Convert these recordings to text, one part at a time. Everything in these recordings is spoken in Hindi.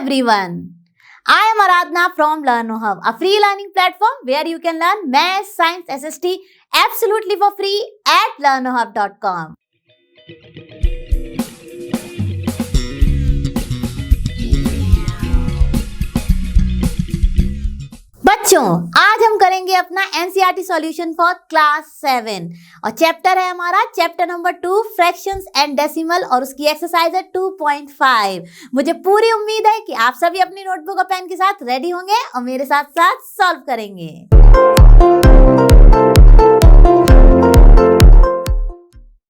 everyone. I am Aradhna from LearnoHub, a free learning platform where you can learn Math, Science, SST absolutely for free at learnohub.com. बच्चों, आज हम करेंगे अपना एनसीईआरटी सॉल्यूशन फॉर क्लास 7 और चैप्टर है हमारा chapter number 2 fractions and decimal और उसकी एक्सरसाइज है 2.5। मुझे पूरी उम्मीद है कि आप सभी अपनी नोटबुक और पेन के साथ रेडी होंगे और मेरे साथ साथ सॉल्व करेंगे।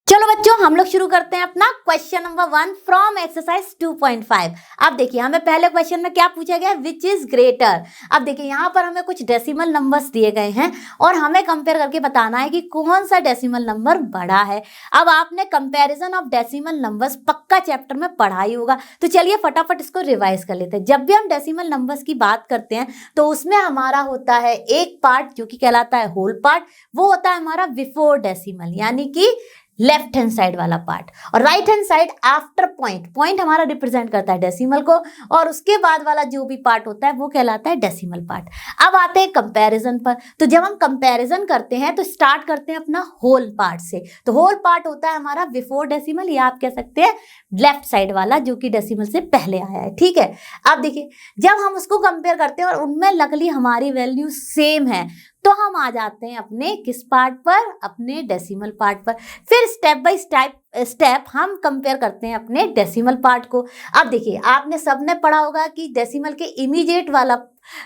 चलो बच्चों, हम लोग शुरू करते हैं अपना क्वेश्चन नंबर 1 फ्रॉम एक्सरसाइज 2.5। अब देखिए, हमें पहले क्वेश्चन में क्या पूछा गया, विच इज ग्रेटर। अब देखिए, यहाँ पर हमें कुछ डेसिमल नंबर्स दिए गए हैं और हमें कंपेयर करके बताना है कि कौन सा डेसिमल नंबर बड़ा है। अब आपने कंपैरिजन ऑफ डेसिमल नंबर्स पक्का चैप्टर में पढ़ा ही होगा, तो चलिए फटाफट इसको रिवाइज कर लेते हैं। जब भी हम डेसिमल नंबर्स की बात करते हैं तो उसमें हमारा होता है एक पार्ट जो कि कहलाता है होल पार्ट, वो होता है हमारा बिफोर डेसिमल यानी कि लेफ्ट हैंड साइड वाला पार्ट, और right hand side after point. Point हमारा रिप्रेजेंट करता है डेसिमल को, और उसके बाद वाला जो भी पार्ट होता है वो कहलाता है डेसिमल पार्ट। अब आते हैं कंपैरिजन पर। तो जब हम कंपैरिजन करते हैं तो स्टार्ट करते हैं अपना होल पार्ट से। तो होल पार्ट होता है हमारा बिफोर डेसिमल, या आप कह सकते हैं लेफ्ट साइड वाला जो कि डेसिमल से पहले आया है। ठीक है, अब देखिए, जब हम उसको कंपेयर करते हैं और उनमें लकली हमारी वैल्यू सेम है तो हम आ जाते हैं अपने किस पार्ट पर, अपने डेसिमल पार्ट पर। फिर स्टेप बाय स्टेप हम कंपेयर करते हैं अपने डेसिमल पार्ट को। अब देखिए, आपने सबने पढ़ा होगा कि डेसिमल के इमीडिएट वाला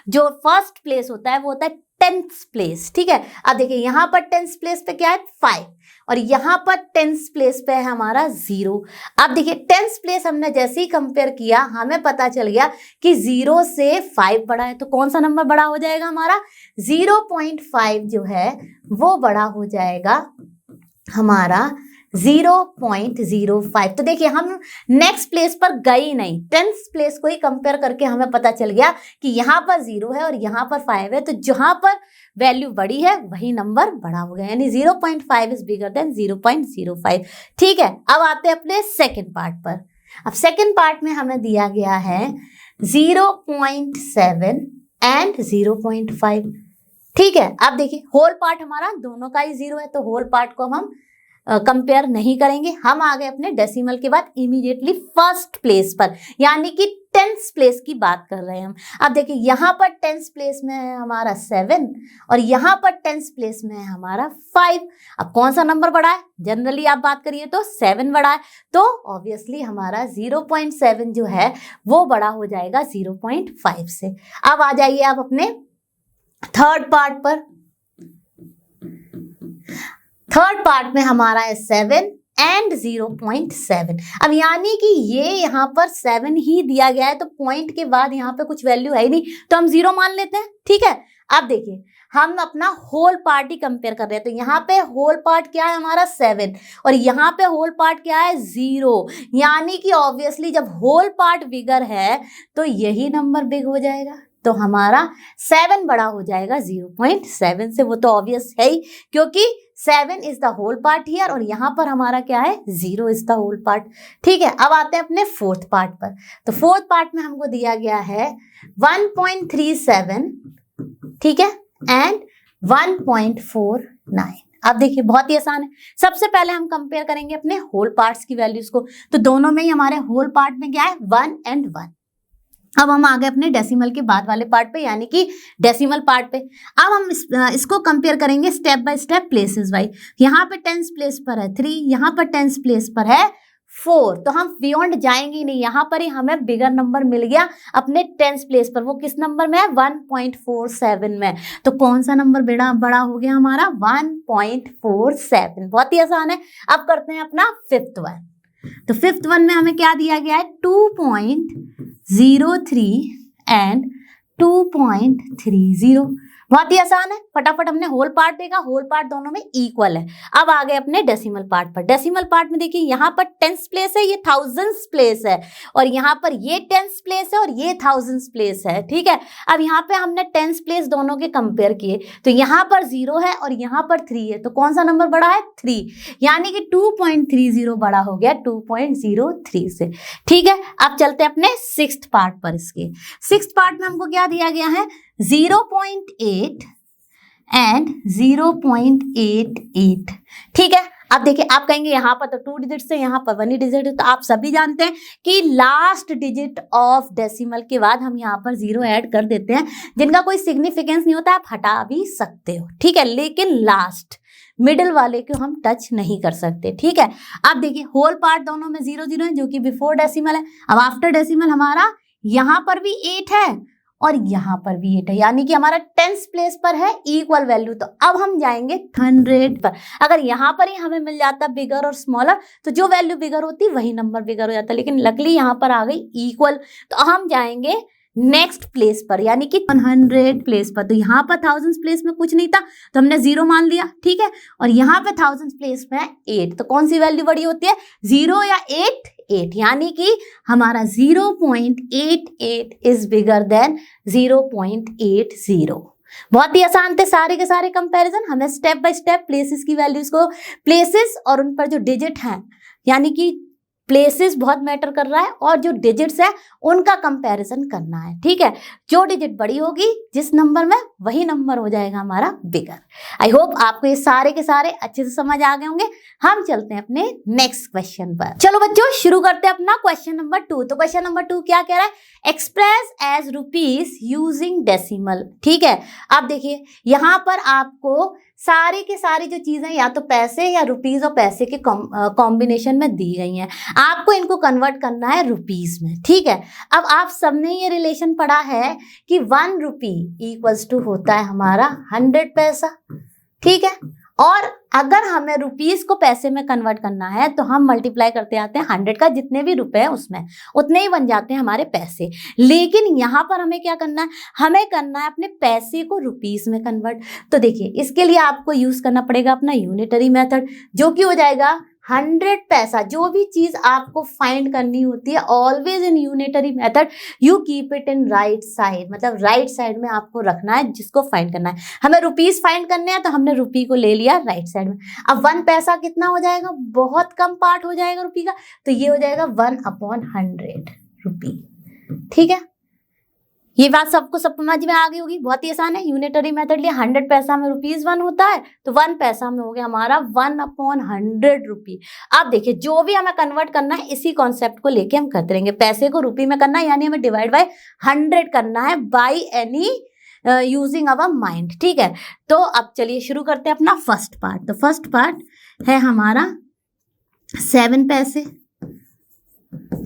जो फर्स्ट प्लेस होता है वो होता है 10th प्लेस। ठीक है, अब देखिए यहाँ पर 10th प्लेस पे क्या है 5, और यहाँ पर 10th प्लेस पे है हमारा 0। अब देखिए 10th प्लेस हमने जैसे ही कंपेयर किया हमें पता चल गया कि 0 से 5 बड़ा है, तो कौन सा नंबर बड़ा हो जाएगा हमारा 0.5 जो है वो बड़ा हो जाएगा हमारा 0.05। तो देखिए, हम नेक्स्ट प्लेस पर गए ही नहीं, 10th प्लेस को ही कंपेयर करके हमें पता चल गया कि यहाँ पर 0 है और यहाँ पर 5 है, तो जहां पर वैल्यू बड़ी है वही नंबर बड़ा हो गया, यानी 0.5 इज बिगर देन 0.05। ठीक है, अब आते हैं अपने सेकेंड पार्ट पर। अब सेकेंड पार्ट में हमें दिया गया है 0.7 एंड 0.5। ठीक है, अब देखिए होल पार्ट हमारा दोनों का ही 0 है, तो होल पार्ट को हम कंपेयर नहीं करेंगे। हम आ गए अपने डेसिमल के बाद इमीडिएटली फर्स्ट प्लेस पर, यानी कि 10th प्लेस की बात कर रहे हैं हम। अब देखिए, यहाँ पर 10th प्लेस में है हमारा 7 और यहाँ पर 10th प्लेस में है हमारा 5। अब कौन सा नंबर बड़ा है, जनरली आप बात करिए तो 7 बड़ा है, तो ऑब्वियसली हमारा 0.7 जो है वो बड़ा हो जाएगा 0.5 से। अब आ जाइए आप अपने थर्ड पार्ट पर। थर्ड पार्ट में हमारा है 7 एंड 0.7। अब यानी कि ये यहाँ पर 7 ही दिया गया है, तो पॉइंट के बाद यहाँ पे कुछ वैल्यू है ही नहीं, तो हम 0 मान लेते हैं। ठीक है, अब देखिए हम अपना होल पार्ट ही कंपेयर कर रहे हैं, तो यहाँ पे होल पार्ट क्या है हमारा 7 और यहाँ पे होल पार्ट क्या है 0, यानी कि ऑब्वियसली जब होल पार्ट बिगर है तो यही नंबर बिग हो जाएगा, तो हमारा 7 बड़ा हो जाएगा 0.7 से। वो तो ऑब्वियस है ही, क्योंकि 7 is the whole part here और यहाँ पर हमारा क्या है 0 इज द होल पार्ट। ठीक है, अब आते हैं अपने फोर्थ पार्ट पर। तो फोर्थ पार्ट में हमको दिया गया है 1.37, ठीक है, एंड 1.49। अब देखिए बहुत ही आसान है। सबसे पहले हम कंपेयर करेंगे अपने होल पार्ट्स की वैल्यूज को, तो दोनों में ही हमारे होल पार्ट में क्या है 1 एंड 1। अब हम आ गए अपने डेसिमल के बाद वाले पार्ट पे, यानी कि डेसिमल पार्ट पे। अब हम इसको कंपेयर करेंगे step by step places wise. यहाँ पे 10th प्लेस पर है 3, यहाँ पर 10th प्लेस पर है 4, तो हम बियॉन्ड जाएंगे नहीं, यहाँ पर ही हमें बिगर नंबर मिल गया अपने 10th प्लेस पर। वो किस नंबर में है 1.47 में, तो कौन सा नंबर बड़ा हो गया हमारा 1.47। बहुत ही आसान है। अब करते हैं अपना फिफ्थ वन। तो फिफ्थ वन में हमें क्या दिया गया है 2.03 एंड 2.30। बहुत ही आसान है, फटाफट हमने होल पार्ट देखा, होल पार्ट दोनों में इक्वल है। अब आ गए अपने डेसिमल पार्ट पर। डेसिमल पार्ट में देखिए यहाँ पर टेंस प्लेस है, ये थाउजेंड्स प्लेस है, और यहाँ पर ये टेंस प्लेस है और ये थाउजेंड्स प्लेस है, ठीक है। अब यहाँ पे हमने टेंस प्लेस दोनों के कंपेयर किए, तो यहाँ पर 0 है और यहाँ पर 3 है, तो कौन सा नंबर बड़ा है? 3, यानी कि 2.30 बड़ा हो गया 2.03 से, ठीक है। अब चलते हैं अपने सिक्स्थ पार्ट पर। इसके सिक्स्थ पार्ट में हमको क्या दिया गया है? 0.8 एंड 0.88, ठीक है। अब देखिए, आप कहेंगे यहाँ पर तो 2 डिजिट है, यहाँ पर 1 ही डिजिट है, तो आप सभी जानते हैं कि लास्ट डिजिट ऑफ डेसिमल के बाद हम यहाँ पर 0 ऐड कर देते हैं, जिनका कोई सिग्निफिकेंस नहीं होता, आप हटा भी सकते हो, ठीक है, लेकिन लास्ट मिडिल वाले को हम टच नहीं कर सकते, ठीक है। अब देखिए, होल पार्ट दोनों में 0 0 है, जो कि बिफोर डेसिमल है। अब आफ्टर डेसिमल हमारा यहाँ पर भी 8 है और यहाँ पर भी 8 है, यानी कि हमारा टेंस प्लेस पर है इक्वल वैल्यू। तो अब हम जाएंगे 100 पर। अगर यहाँ पर ही हमें मिल जाता बिगर और स्मॉलर, तो जो वैल्यू बिगर होती वही नंबर बिगर हो जाता, लेकिन लकली यहाँ पर आ गई इक्वल, तो हम जाएंगे नेक्स्ट प्लेस पर, यानी कि 100 प्लेस पर। तो यहाँ पर थाउजेंड्स प्लेस में कुछ नहीं था, तो हमने 0 मान लिया, ठीक है। और यहाँ पे थाउजेंड्स प्लेस में 8, तो कौन सी वैल्यू बड़ी होती है? 0 या 8? 8, यानी कि हमारा 0.88 इज बिगर देन 0.80। बहुत ही आसान थे सारे के सारे कंपैरिजन। हमें स्टेप बाय स्टेप प्लेसेस की वैल्यूज को, प्लेसेस और उन पर जो डिजिट हैं, यानी कि प्लेसेस बहुत मैटर कर रहा है, और जो डिजिट्स है उनका कंपैरिजन करना है, ठीक है। जो डिजिट बड़ी होगी जिस नंबर में, वही नंबर हो जाएगा हमारा बिगर। आई होप आपको ये सारे के सारे अच्छे से समझ आ गए होंगे। हम चलते हैं अपने नेक्स्ट क्वेश्चन पर। चलो बच्चों, शुरू करते हैं अपना क्वेश्चन नंबर 2। तो क्वेश्चन नंबर 2 क्या कह रहा है? Express as rupees using decimal, ठीक है। अब देखिए, यहाँ पर आपको सारी की सारी जो चीजें या तो पैसे या रुपीज और पैसे के कॉम्बिनेशन में दी गई हैं, आपको इनको कन्वर्ट करना है रुपीज में, ठीक है। अब आप सबने ये रिलेशन पढ़ा है कि 1 रुपी इक्वल्स टू होता है हमारा 100 पैसा, ठीक है। और अगर हमें रुपीस को पैसे में कन्वर्ट करना है, तो हम मल्टीप्लाई करते आते हैं 100 का, जितने भी रुपए हैं उसमें उतने ही बन जाते हैं हमारे पैसे। लेकिन यहाँ पर हमें क्या करना है? हमें करना है अपने पैसे को रुपीस में कन्वर्ट। तो देखिए, इसके लिए आपको यूज करना पड़ेगा अपना यूनिटरी मेथड, जो कि हो जाएगा 100 पैसा। जो भी चीज आपको फाइंड करनी होती है, always in unitary method you keep it in right side, मतलब राइट साइड में आपको रखना है जिसको फाइंड करना है। हमें रुपीस फाइंड करने हैं, तो हमने रुपी को ले लिया राइट साइड में। अब 1 पैसा कितना हो जाएगा? बहुत कम पार्ट हो जाएगा रुपी का, तो ये हो जाएगा 1/100 रुपी, ठीक है। ये बात सबको समझ में आ गई होगी, बहुत ही आसान है। यूनिटरी मेथड लिए 100 पैसा में ₹1 होता है, तो 1 पैसा में हो गया हमारा 1/100 रुपी। अब देखिए, जो भी हमें कन्वर्ट करना है, इसी कॉन्सेप्ट को लेके हम करते रहेंगे। पैसे को रुपी में करना है, यानी हमें डिवाइड बाय 100 करना है by any using our mind, ठीक है। तो अब चलिए शुरू करते हैं अपना फर्स्ट पार्ट। तो फर्स्ट पार्ट है हमारा 7 पैसे,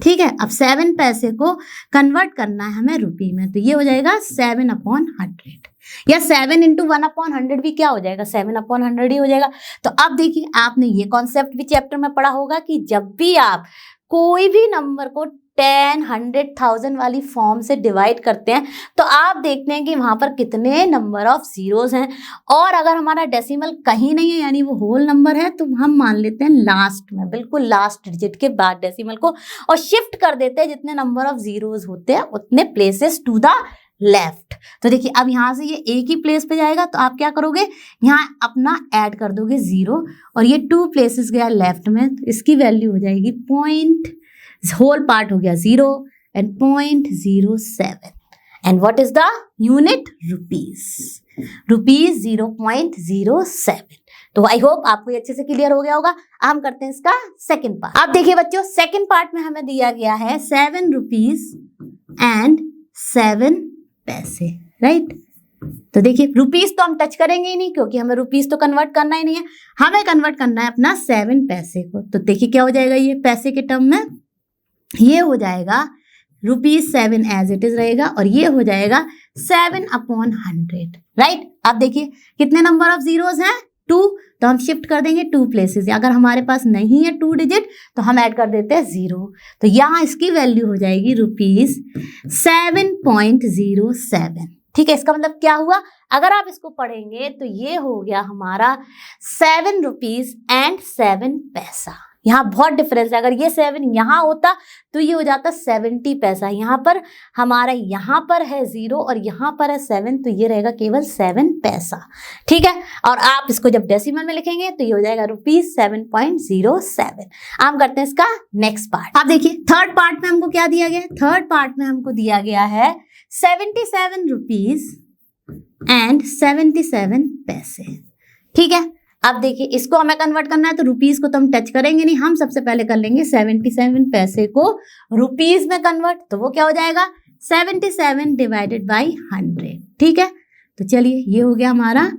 ठीक है। अब 7 पैसे को कन्वर्ट करना है हमें रुपी में, तो ये हो जाएगा 7/100, या 7 × 1/100 भी क्या हो जाएगा? 7/100 ही हो जाएगा। तो अब देखिए, आपने ये कॉन्सेप्ट भी चैप्टर में पढ़ा होगा कि जब भी आप कोई भी नंबर को 10, 100, 1000 वाली फॉर्म से डिवाइड करते हैं, तो आप देखते हैं कि वहां पर कितने नंबर ऑफ जीरोस हैं। और अगर हमारा डेसिमल कहीं नहीं है, यानी वो होल नंबर है, तो हम मान लेते हैं लास्ट में, बिल्कुल लास्ट डिजिट के बाद डेसिमल को, और शिफ्ट कर देते हैं जितने नंबर ऑफ जीरोस होते हैं उतने प्लेसेस टू द लेफ्ट। तो देखिए, अब यहाँ से ये एक ही प्लेस पे जाएगा, तो आप क्या करोगे? यहाँ अपना ऐड कर दोगे 0, और ये 2 प्लेसेस गया लेफ्ट में, तो इसकी वैल्यू हो जाएगी पॉइंट, होल पार्ट हो गया 0 and 0.07, and what is the unit? Rupees. Rupees 0.07। तो आई होप आपको ये अच्छे से क्लियर हो गया होगा। हम करते हैं इसका सेकंड पार्ट। अब देखिए बच्चों, सेकंड पार्ट में हमें दिया गया है 7 रुपीज एंड 7 पैसे, राइट। तो देखिए, रुपीस तो हम टच करेंगे ही नहीं, क्योंकि हमें रुपीस तो कन्वर्ट करना ही नहीं है, हमें कन्वर्ट करना है अपना 7 पैसे को। तो देखिए क्या हो जाएगा, ये पैसे के टर्म में ये हो जाएगा ₹7 एज इट इज रहेगा, और ये हो जाएगा 7/100, राइट। अब देखिए, कितने नंबर ऑफ जीरोस हैं? 2, तो हम शिफ्ट कर देंगे 2 प्लेसेस। अगर हमारे पास नहीं है 2 डिजिट, तो हम ऐड कर देते हैं 0, तो यहाँ इसकी वैल्यू हो जाएगी ₹7.07, ठीक है, इसका मतलब क्या हुआ, अगर आप इसको पढ़ेंगे तो ये हो गया हमारा 7 रुपीज एंड 7 पैसा। यहाँ बहुत डिफरेंस है, अगर ये 7 यहाँ होता तो ये हो जाता 70 पैसा। यहाँ पर हमारा यहाँ पर है 0 और यहाँ पर है 7, तो ये रहेगा केवल 7 पैसा। ठीक है, और आप इसको जब डेसिमल में लिखेंगे तो ये हो जाएगा ₹7.07। हम करते हैं इसका नेक्स्ट पार्ट। आप देखिए थर्ड पार्ट में हमको क्या दिया गया है, थर्ड पार्ट में हमको दिया गया है 77 रुपीज एंड 77 पैसे। ठीक है, अब देखिए इसको हमें कन्वर्ट करना है तो रुपीस को तो हम टच करेंगे नहीं, हम सबसे पहले कर लेंगे 77 पैसे को रुपीस में कन्वर्ट, तो वो क्या हो जाएगा 77 डिवाइडेड बाई 100। ठीक है, तो चलिए ये हो गया हमारा।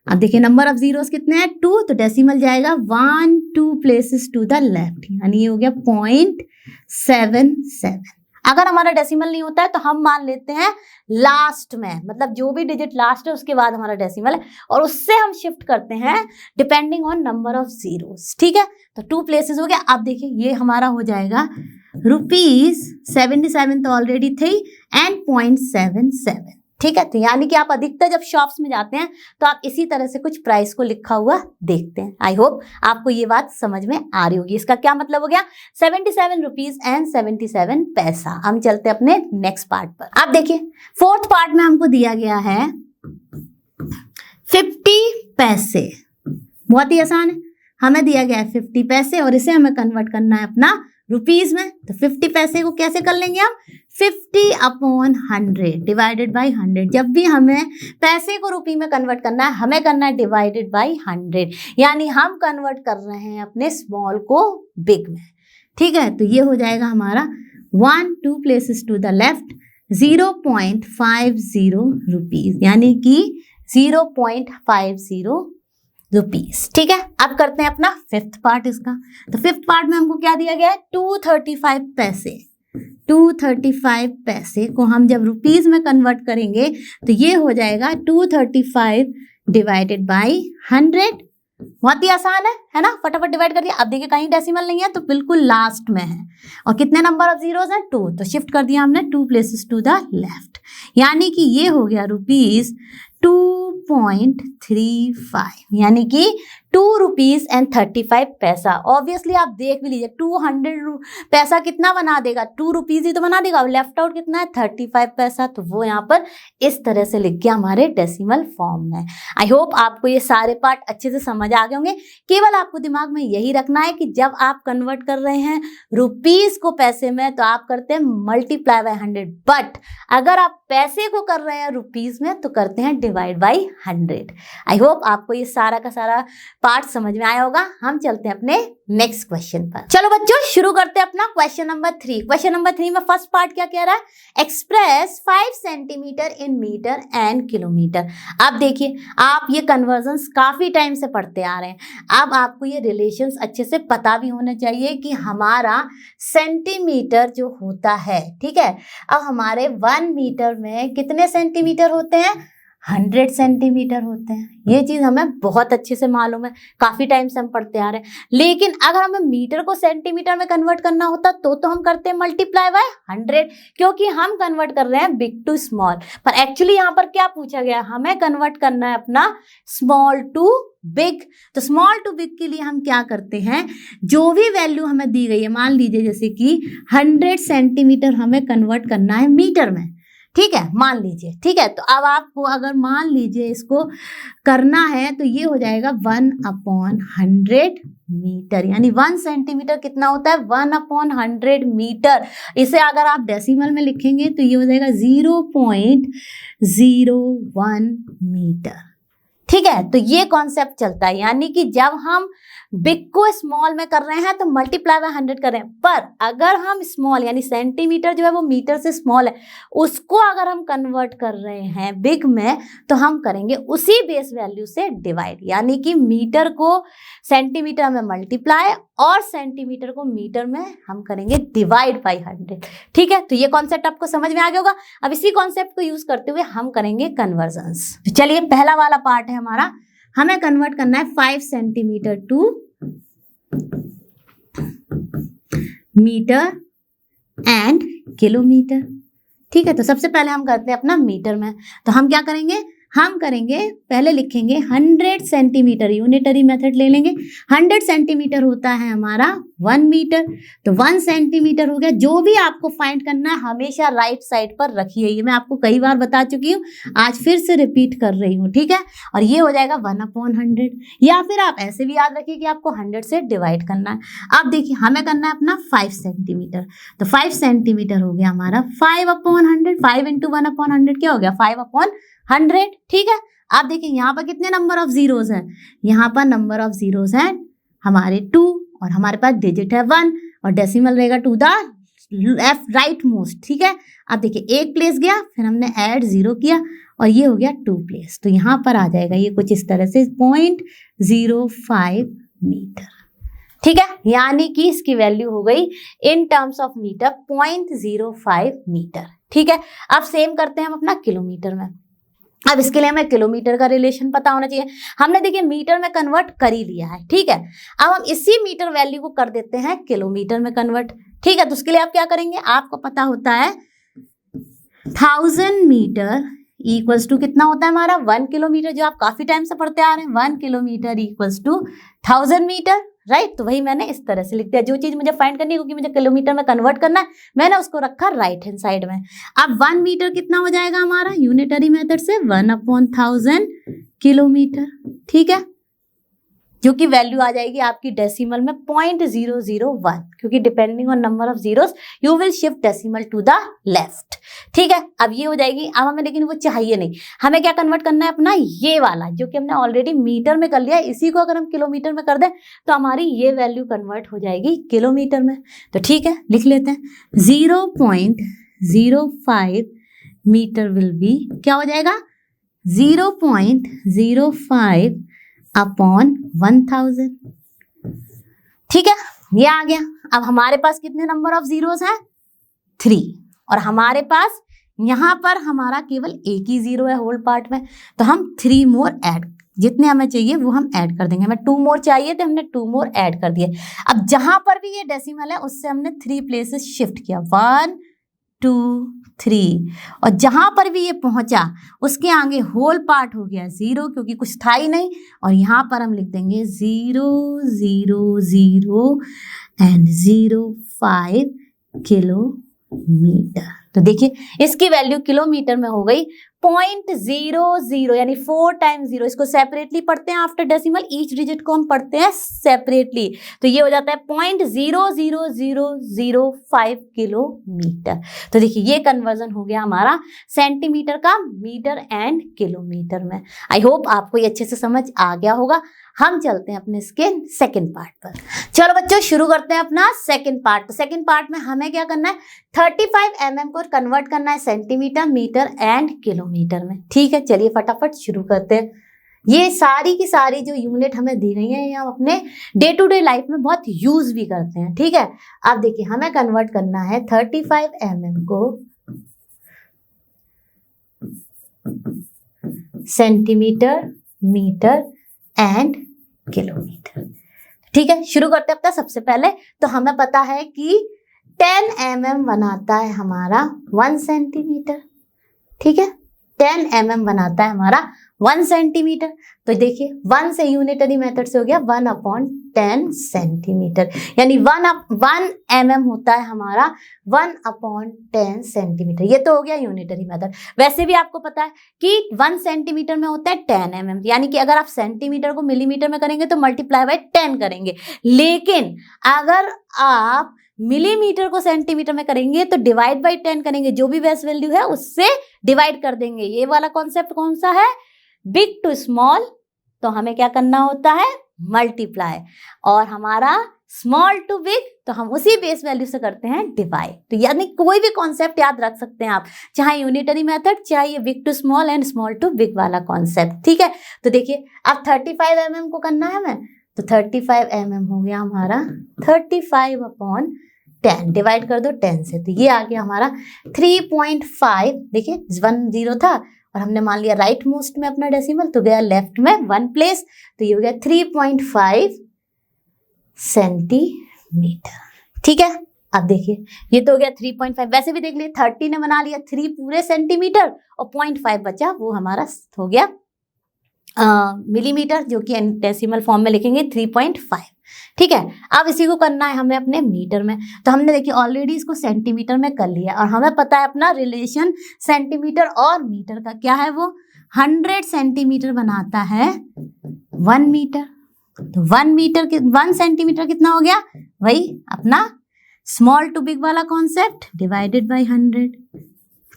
अब देखिए नंबर ऑफ जीरोस कितने हैं 2, तो डेसिमल जाएगा 1 2 प्लेसेस टू द लेफ्ट, यानी ये हो गया 0.77। अगर हमारा डेसिमल नहीं होता है तो हम मान लेते हैं लास्ट में, मतलब जो भी डिजिट लास्ट है उसके बाद हमारा डेसिमल है, और उससे हम शिफ्ट करते हैं depending on number of zeros. ठीक है, तो 2 प्लेसेस हो गया। अब देखिए ये हमारा हो जाएगा ₹77 तो ऑलरेडी थी एंड 0.77। ठीक है, तो यानी कि आप अधिकतर जब शॉप्स में जाते हैं तो आप इसी तरह से कुछ प्राइस को लिखा हुआ देखते हैं। आई होप आपको ये बात समझ में आ रही होगी। इसका क्या मतलब हो गया 77 रुपीज एंड 77 पैसा। हम चलते हैं अपने नेक्स्ट पार्ट पर। आप देखिए फोर्थ पार्ट में हमको दिया गया है 50 पैसे। बहुत ही आसान है, हमें दिया गया है 50 पैसे और इसे हमें कन्वर्ट करना है अपना रुपीज में। तो 50 पैसे को कैसे कर लेंगे हम, 50/100 डिवाइडेड बाई 100। जब भी हमें पैसे को रुपये में कन्वर्ट करना है हमें करना है डिवाइडेड बाई 100, यानी हम कन्वर्ट कर रहे हैं अपने स्मॉल को बिग में। ठीक है, तो ये हो जाएगा हमारा 1 2 places to the left 0.50 rupees, यानी कि 0.50 रुपीज। ठीक है, अब करते हैं अपना फिफ्थ पार्ट इसका। तो फिफ्थ पार्ट में हमको क्या दिया गया है 235 पैसे। 235 पैसे को हम जब रुपीज में कन्वर्ट करेंगे तो ये हो जाएगा 235 डिवाइडेड बाई 100। बहुत ही आसान है ना, फटाफट डिवाइड कर दिया। अब देखिए कहीं डेसिमल नहीं है तो बिल्कुल लास्ट में है, और कितने नंबर ऑफ जीरोस हैं 2, तो शिफ्ट कर दिया हमने 2 प्लेसेस टू द लेफ्ट, यानी कि ये हो गया रुपीज 2.35, यानी कि 2 रुपीज एंड 35 पैसा। ऑब्वियसली आप देख भी लीजिए 200 पैसा कितना बना देगा, 2 रुपीज ही तो बना देगा। लेफ्ट आउट कितना है 35 पैसा, तो वो यहाँ पर इस तरह से लिख गया हमारे डेसिमल फॉर्म में। आई होप आपको ये सारे पार्ट अच्छे से समझ आ गए होंगे। केवल आपको दिमाग में यही रखना है कि जब आप कन्वर्ट कर रहे हैं रुपीज को पैसे में तो आप करते हैं मल्टीप्लाई बाय 100, बट अगर आप पैसे को कर रहे हैं रुपीज में तो करते हैं डिवाइड बाई 100। आई होप आपको ये सारा का सारा पार्ट समझ में आया होगा। हम चलते हैं अपने नेक्स्ट क्वेश्चन पर। चलो बच्चों शुरू करते हैं अपना क्वेश्चन नंबर 3। क्वेश्चन नंबर 3 में फर्स्ट पार्ट क्या कह रहा है, express 5 centimetre in metre and kilometre. अब देखिए आप ये कन्वर्जन्स काफी टाइम से पढ़ते आ रहे हैं, अब आपको ये रिलेशंस अच्छे से पता भी होना चाहिए कि हमारा सेंटीमीटर जो होता है, ठीक है, अब हमारे 1 मीटर में कितने सेंटीमीटर होते हैं, 100 सेंटीमीटर होते हैं। ये चीज हमें बहुत अच्छे से मालूम है, काफी टाइम से हम पढ़ते आ रहे हैं। लेकिन अगर हमें मीटर को सेंटीमीटर में कन्वर्ट करना होता तो हम करते हैं मल्टीप्लाई बाय 100, क्योंकि हम कन्वर्ट कर रहे हैं बिग टू स्मॉल। पर एक्चुअली यहाँ पर क्या पूछा गया, हमें कन्वर्ट करना है अपना स्मॉल टू बिग। तो स्मॉल टू बिग के लिए हम क्या करते हैं, जो भी वैल्यू हमें दी गई है, मान लीजिए जैसे कि 100 सेंटीमीटर हमें कन्वर्ट करना है मीटर में, ठीक है, मान लीजिए, ठीक है। तो अब आपको अगर मान लीजिए इसको करना है तो ये हो जाएगा 1/100 मीटर, यानी 1 सेंटीमीटर कितना होता है 1/100 मीटर। इसे अगर आप डेसिमल में लिखेंगे तो ये हो जाएगा 0.01 मीटर। ठीक है, तो ये कॉन्सेप्ट चलता है, यानी कि जब हम बिग को स्मॉल में कर रहे हैं तो मल्टीप्लाई बाय 100 कर रहे हैं, पर अगर हम स्मॉल यानी सेंटीमीटर जो है वो मीटर से स्मॉल है उसको अगर हम कन्वर्ट कर रहे हैं बिग में तो हम करेंगे उसी बेस वैल्यू से डिवाइड, यानी कि मीटर को सेंटीमीटर में मल्टीप्लाई और सेंटीमीटर को मीटर में हम करेंगे डिवाइड बाई 100। ठीक है, तो ये कॉन्सेप्ट आपको समझ में आ गया होगा। अब इसी कॉन्सेप्ट को यूज करते हुए हम करेंगे कन्वर्जन्स। तो चलिए पहला वाला पार्ट है हमारा, हमें कन्वर्ट करना है 5 centimetre to metre and kilometre. ठीक है, तो सबसे पहले हम करते हैं अपना मीटर में। तो हम क्या करेंगे, हम करेंगे पहले लिखेंगे 100 सेंटीमीटर, यूनिटरी मेथड ले लेंगे। 100 सेंटीमीटर होता है हमारा 1 मीटर, तो 1 सेंटीमीटर हो गया। जो भी आपको फाइंड करना है हमेशा राइट साइड पर रखिए, ये मैं आपको कई बार बता चुकी हूँ, आज फिर से रिपीट कर रही हूँ, ठीक है। और ये हो जाएगा 1/100, या फिर आप ऐसे भी याद रखिए कि आपको 100 से डिवाइड करना है। अब देखिए हमें करना है अपना 5 सेंटीमीटर, तो 5 सेंटीमीटर हो गया हमारा 5/100, 5 इंटू 1/100 क्या हो गया 5/100, ठीक है। आप देखिए यहाँ पर कितने नंबर ऑफ जीरोस हैं, यहाँ पर नंबर ऑफ जीरोस हैं हमारे 2, और हमारे पास डिजिट है 1, और डेसिमल रहेगा to the left rightmost, ठीक है। अब देखिए एक प्लेस गया, फिर हमने ऐड 0 किया, और ये हो गया 2 प्लेस, तो यहाँ पर आ जाएगा ये कुछ इस तरह से 0.05 मीटर, ठीक है। यानी कि इसकी वैल्यू हो गई in terms of metre 0.05 metre, ठीक है। अब सेम करते हैं हम अपना किलोमीटर में। अब इसके लिए हमें किलोमीटर का रिलेशन पता होना चाहिए। हमने देखिए मीटर में कन्वर्ट कर ही लिया है, ठीक है। अब हम इसी मीटर वैल्यू को कर देते हैं किलोमीटर में कन्वर्ट, ठीक है। तो उसके लिए आप क्या करेंगे, आपको पता होता है 1000 मीटर इक्वल्स टू कितना होता है हमारा 1 किलोमीटर, जो आप काफी टाइम से पढ़ते आ रहे हैं। 1 kilometre equals to 1000 metre, right. तो वही मैंने इस तरह से लिख दिया। जो चीज मुझे फाइंड करनी है, क्योंकि मुझे किलोमीटर में कन्वर्ट करना है, मैंने उसको रखा राइट हैंड साइड में। अब 1 मीटर कितना हो जाएगा हमारा यूनिटरी मेथड से 1/1000 किलोमीटर, ठीक है, जो कि वैल्यू आ जाएगी आपकी डेसिमल में 0.001, क्योंकि depending on number of zeros you will shift decimal to the left, ठीक है। अब ये हो जाएगी। अब हमें लेकिन वो चाहिए नहीं, हमें क्या कन्वर्ट करना है अपना ये वाला, जो कि हमने ऑलरेडी मीटर में कर लिया है। इसी को अगर हम किलोमीटर में कर दें तो हमारी ये वैल्यू कन्वर्ट हो जाएगी किलोमीटर में। तो ठीक है, लिख लेते हैं 0.05 मीटर विल बी क्या हो जाएगा 0.05 अपॉन 1000, ठीक है। ये आ गया। अब हमारे पास कितने नंबर ऑफ जीरोस हैं 3, और हमारे पास यहाँ पर हमारा केवल एक ही जीरो है होल पार्ट में, तो हम 3 मोर ऐड, जितने हमें चाहिए वो हम ऐड कर देंगे। हमें 2 मोर चाहिए तो हमने 2 मोर ऐड कर दिए। अब जहां पर भी ये डेसिमल है उससे हमने 3 प्लेसेस शिफ्ट किया, 1 2 3, और जहां पर भी ये पहुंचा उसके आगे होल पार्ट हो गया 0, क्योंकि कुछ था ही नहीं। और यहाँ पर हम लिख देंगे 0 0 0 एंड 05 किलोमीटर। तो देखिए इसकी वैल्यू किलोमीटर में हो गई 0.00, यानी 4 टाइम्स 0। इसको सेपरेटली पढ़ते हैं आफ्टर डेसिमल, ईच डिजिट को हम पढ़ते हैं सेपरेटली, तो ये हो जाता है 0.00005 किलोमीटर। तो देखिए ये कन्वर्जन हो गया हमारा सेंटीमीटर का मीटर एंड किलोमीटर में। आई होप आपको ये अच्छे से समझ आ गया होगा। हम चलते हैं अपने इसके सेकंड पार्ट पर। चलो बच्चों शुरू करते हैं अपना सेकंड पार्ट। तो सेकंड पार्ट में हमें क्या करना है 35 mm को कन्वर्ट करना है सेंटीमीटर, मीटर एंड किलोमीटर में, ठीक है। चलिए फटाफट शुरू करते हैं। ये सारी की सारी जो यूनिट हमें दी गई है, ये हम अपने डे टू डे लाइफ में बहुत यूज भी करते हैं, ठीक है। अब देखिए हमें कन्वर्ट करना है 35 mm को सेंटीमीटर, मीटर एंड किलोमीटर, ठीक है। शुरू करते हैं अपना सबसे पहले। तो हमें पता है कि 10 mm बनाता है हमारा 1 सेंटीमीटर, ठीक है। 10 mm बनाता है हमारा 1 सेंटीमीटर। तो देखिए 1 से यूनिटरी मेथड से हो गया 1/10 सेंटीमीटर, यानी 1 mm होता है हमारा 1/10 सेंटीमीटर। ये तो हो गया यूनिटरी मेथड। वैसे भी आपको पता है कि 1 सेंटीमीटर में होता है 10 mm, यानी कि अगर आप सेंटीमीटर को मिलीमीटर में करेंगे तो मल्टीप्लाई बाय 10 करेंगे, लेकिन अगर आप मिलीमीटर को सेंटीमीटर में करेंगे तो डिवाइड बाय 10 करेंगे, जो भी बेस वैल्यू है उससे डिवाइड कर देंगे। ये वाला कॉन्सेप्ट कौन सा है, बिग टू स्मॉल, तो हमें क्या करना होता है मल्टीप्लाई, और हमारा स्मॉल टू बिग तो हम उसी बेस वैल्यू से करते हैं डिवाइड। तो यानी कोई भी कॉन्सेप्ट याद रख सकते हैं आप, चाहे यूनिटरी मेथड, चाहे ये big to small and small to big वाला कॉन्सेप्ट, ठीक है। तो देखिए अब 35 mm को करना है हमें, तो 35 mm हो गया हमारा 35/10, डिवाइड कर दो 10 से, तो ये आ गया हमारा 3.5। देखिए 1 0 था और हमने मान लिया राइट मोस्ट में अपना डेसिमल, तो गया लेफ्ट में 1 प्लेस, तो ये हो गया 3.5 सेंटीमीटर, ठीक है। अब देखिए ये तो हो गया 3.5, वैसे भी देख लिए 30 ने बना लिया 3 पूरे सेंटीमीटर और 0.5 बचा, वो हमारा हो गया मिलीमीटर, जो कि डेसिमल फॉर्म में लिखेंगे 3.5। ठीक है, अब इसी को करना है हमें अपने मीटर में। तो हमने देखिए ऑलरेडी इसको सेंटीमीटर में कर लिया और हमें पता है अपना रिलेशन सेंटीमीटर और मीटर का क्या है, वो 100 सेंटीमीटर बनाता है 1 मीटर। तो 1 सेंटीमीटर कितना हो गया, वही अपना स्मॉल टू बिग वाला कॉन्सेप्ट, डिवाइडेड बाय 100।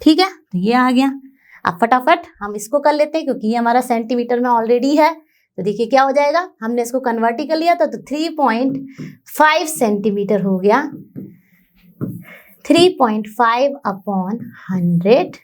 ठीक है, तो ये आ गया। अब फटाफट हम इसको कर लेते हैं क्योंकि ये हमारा सेंटीमीटर में ऑलरेडी है। तो देखिए क्या हो जाएगा, हमने इसको कन्वर्ट ही कर लिया था, तो 3.5 सेंटीमीटर हो गया 3.5 अपॉन 100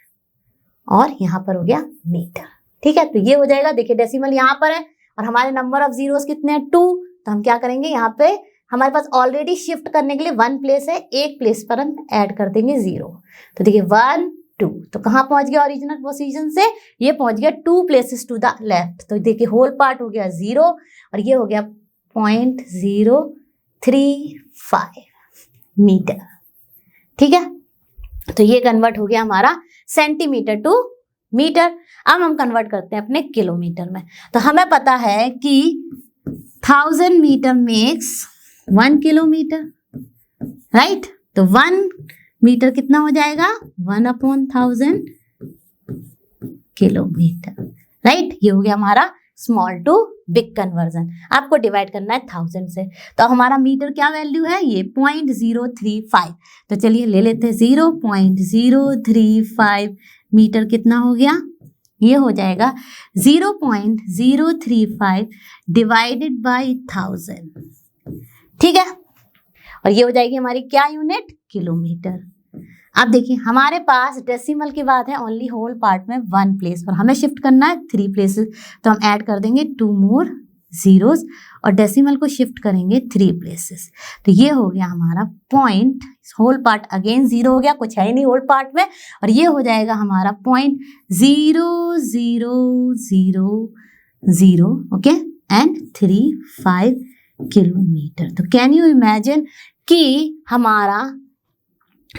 और यहाँ पर हो गया मीटर। ठीक है, तो ये हो जाएगा। देखिए डेसिमल यहाँ पर है और हमारे नंबर ऑफ जीरोस कितने हैं 2, तो हम क्या करेंगे, यहाँ पे हमारे पास ऑलरेडी शिफ्ट करने के लिए 1 प्लेस है, एक प्लेस पर हम ऐड कर देंगे 0। तो देखिए 1 2, तो कहाँ पहुंच गया ओरिजिनल पोजीशन से, ये पहुंच गया 2 प्लेसेस टू द लेफ्ट। तो देखिए होल पार्ट हो गया 0 और ये हो गया 0.035 मीटर। ठीक है, तो ये कन्वर्ट हो गया हमारा सेंटीमीटर टू मीटर। अब हम कन्वर्ट करते हैं अपने किलोमीटर में। तो हमें पता है कि 1000 मीटर मेक्स 1 किलोमीटर, राइट। तो 1 मीटर कितना हो जाएगा, 1/1000 किलोमीटर, राइट। ये हो गया हमारा स्मॉल टू बिग कन्वर्जन। आपको डिवाइड करना है 1000 से। तो हमारा मीटर क्या वैल्यू है, ये 0.035। तो चलिए ले लेते हैं 0.035 मीटर कितना हो गया, ये हो जाएगा 0.035 डिवाइडेड बाई 1000। ठीक है, और ये हो जाएगी हमारी क्या यूनिट, किलोमीटर। अब देखिए हमारे पास डेसिमल की बात है ओनली होल पार्ट में 1 प्लेस और हमें शिफ्ट करना है 3 प्लेसेस। तो हम ऐड कर देंगे 2 मोर जीरोस और डेसिमल को शिफ्ट करेंगे 3 प्लेसेस। तो ये हो गया हमारा पॉइंट, होल पार्ट अगेन 0 हो गया, कुछ है ही नहीं होल पार्ट में, और ये हो जाएगा हमारा 0.0000 ओके एंड 35 किलोमीटर। तो कैन यू इमेजिन कि हमारा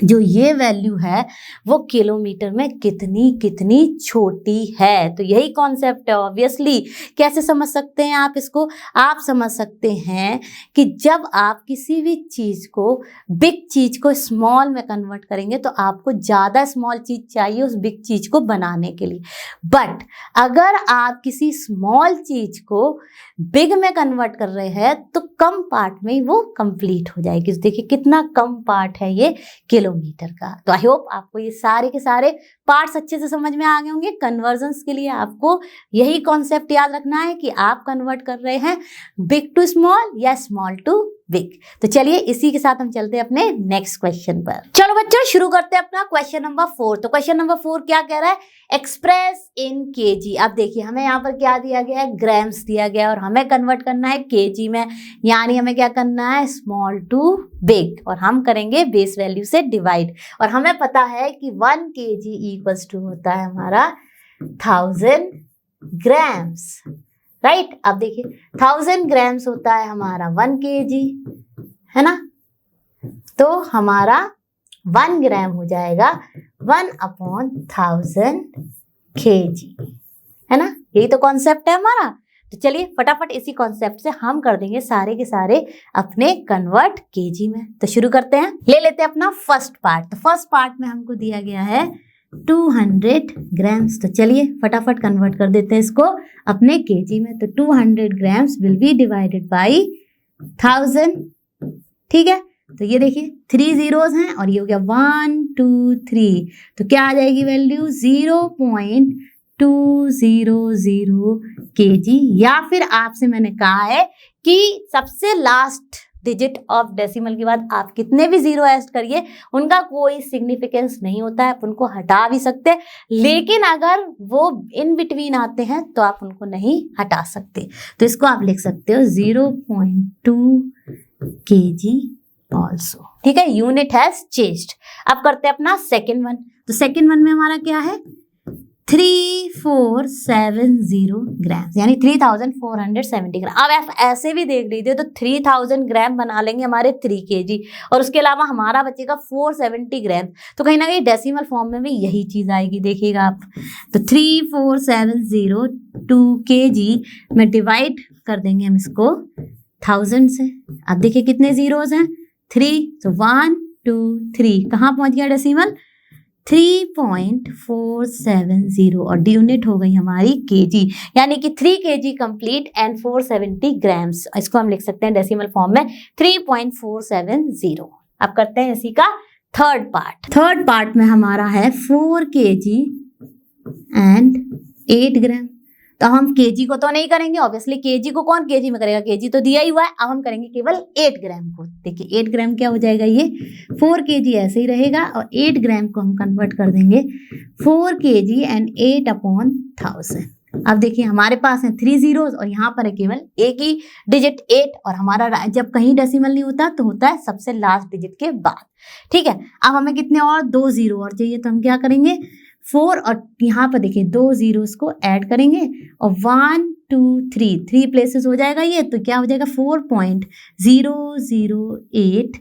जो ये वैल्यू है वो किलोमीटर में कितनी कितनी छोटी है। तो यही कॉन्सेप्ट है ऑब्वियसली। कैसे समझ सकते हैं आप इसको, आप समझ सकते हैं कि जब आप किसी भी चीज़ को, बिग चीज़ को स्मॉल में कन्वर्ट करेंगे तो आपको ज़्यादा स्मॉल चीज़ चाहिए उस बिग चीज़ को बनाने के लिए। बट अगर आप किसी स्मॉल चीज़ को बिग में कन्वर्ट कर रहे हैं तो कम पार्ट में ही वो कंप्लीट हो जाएगी। देखिए कितना कम पार्ट है ये किलोमीटर का। तो आई होप आपको ये सारे के सारे पार्ट्स अच्छे से समझ में आ गए होंगे। कन्वर्जन्स के लिए आपको यही कॉन्सेप्ट याद रखना है कि आप कन्वर्ट कर रहे हैं बिग टू स्मॉल या स्मॉल टू बिग। तो चलिए इसी के साथ हम चलते हैं अपने नेक्स्ट क्वेश्चन पर। चलो बच्चों शुरू करते हैं अपना क्वेश्चन नंबर 4। तो क्वेश्चन नंबर 4 क्या कह रहा है, एक्सप्रेस इन केजी। अब देखिए हमें यहाँ पर क्या दिया गया है, ग्राम्स दिया गया है और हमें कन्वर्ट करना है केजी में, यानी हमें क्या करना है, स्मॉल टू बिग, और हम करेंगे बेस वैल्यू से डिवाइड। और हमें पता है कि 1 kg इक्वल्स टू होता है हमारा 1000 ग्राम्स, राइट। अब देखिए 1000 ग्राम्स होता है हमारा 1 kg, है ना। तो हमारा 1 ग्राम हो जाएगा 1/1000 kg, है ना। यही तो कॉन्सेप्ट है हमारा। तो चलिए फटाफट इसी कॉन्सेप्ट से हम कर देंगे सारे के सारे अपने कन्वर्ट केजी में। तो शुरू करते हैं, ले लेते हैं अपना फर्स्ट पार्ट। तो फर्स्ट पार्ट में हमको दिया गया है 200 ग्राम्स। तो चलिए फटाफट कन्वर्ट कर देते हैं इसको अपने केजी में। तो 200 grams will be divided by 1000। ठीक है, तो ये देखिए 3 जीरोस हैं और ये हो गया 1 2 3। तो क्या आ जाएगी वैल्यू, 0.200 kg। या फिर आपसे मैंने कहा है कि सबसे लास्ट डिजिट ऑफ डेसिमल के बाद आप कितने भी जीरो ऐड करिए उनका कोई सिग्निफिकेंस नहीं होता है, आप उनको हटा भी सकते हैं, लेकिन अगर वो इन बिटवीन आते हैं तो आप उनको नहीं हटा सकते। तो इसको आप लिख सकते हो 0.2 kg ऑल्सो। ठीक है, यूनिट हैज चेंज्ड। अब करते हैं अपना सेकेंड वन। तो सेकेंड वन में हमारा क्या है, 3470 ग्राम, यानी 3470 ग्राम। अब आप ऐसे भी देख लीजिए तो 3000 ग्राम बना लेंगे हमारे 3 kg, और उसके अलावा हमारा बचेगा 470 ग्राम। तो कहीं ना कहीं डेसिमल फॉर्म में भी यही चीज आएगी, देखिएगा आप। तो 3470 2 kg में डिवाइड कर देंगे हम इसको 1000 से। अब देखिए कितने जीरोज हैं, 3, तो 1 2 3, कहाँ पहुंच गया डेसिमल, 3.470, और यूनिट हो गई हमारी केजी, यानी कि 3 kg कंप्लीट एंड 470 ग्राम्स। इसको हम लिख सकते हैं डेसिमल फॉर्म में 3.470। अब करते हैं इसी का थर्ड पार्ट में हमारा है 4 kg एंड 8 ग्राम। तो हम केजी को तो नहीं करेंगे, ऑब्वियसली केजी को कौन केजी में करेगा, केजी तो दिया ही हुआ है। अब हम करेंगे केवल 8 ग्राम को। देखिए 8 ग्राम क्या हो जाएगा, ये 4 kg ऐसे ही रहेगा, और 8 ग्राम को हम कन्वर्ट कर देंगे 4 kg एंड 8/1000। अब देखिए हमारे पास है 3 zeros और यहाँ पर है केवल एक ही डिजिट 8, और हमारा जब कहीं डेसिमल नहीं होता तो होता है सबसे लास्ट डिजिट के बाद। ठीक है, अब हमें कितने और 2 जीरो और चाहिए, तो हम क्या करेंगे 4 और यहाँ पर देखिए 2 जीरोस को ऐड करेंगे, और 1 2 3 प्लेसेस हो जाएगा ये, तो क्या हो जाएगा 4.008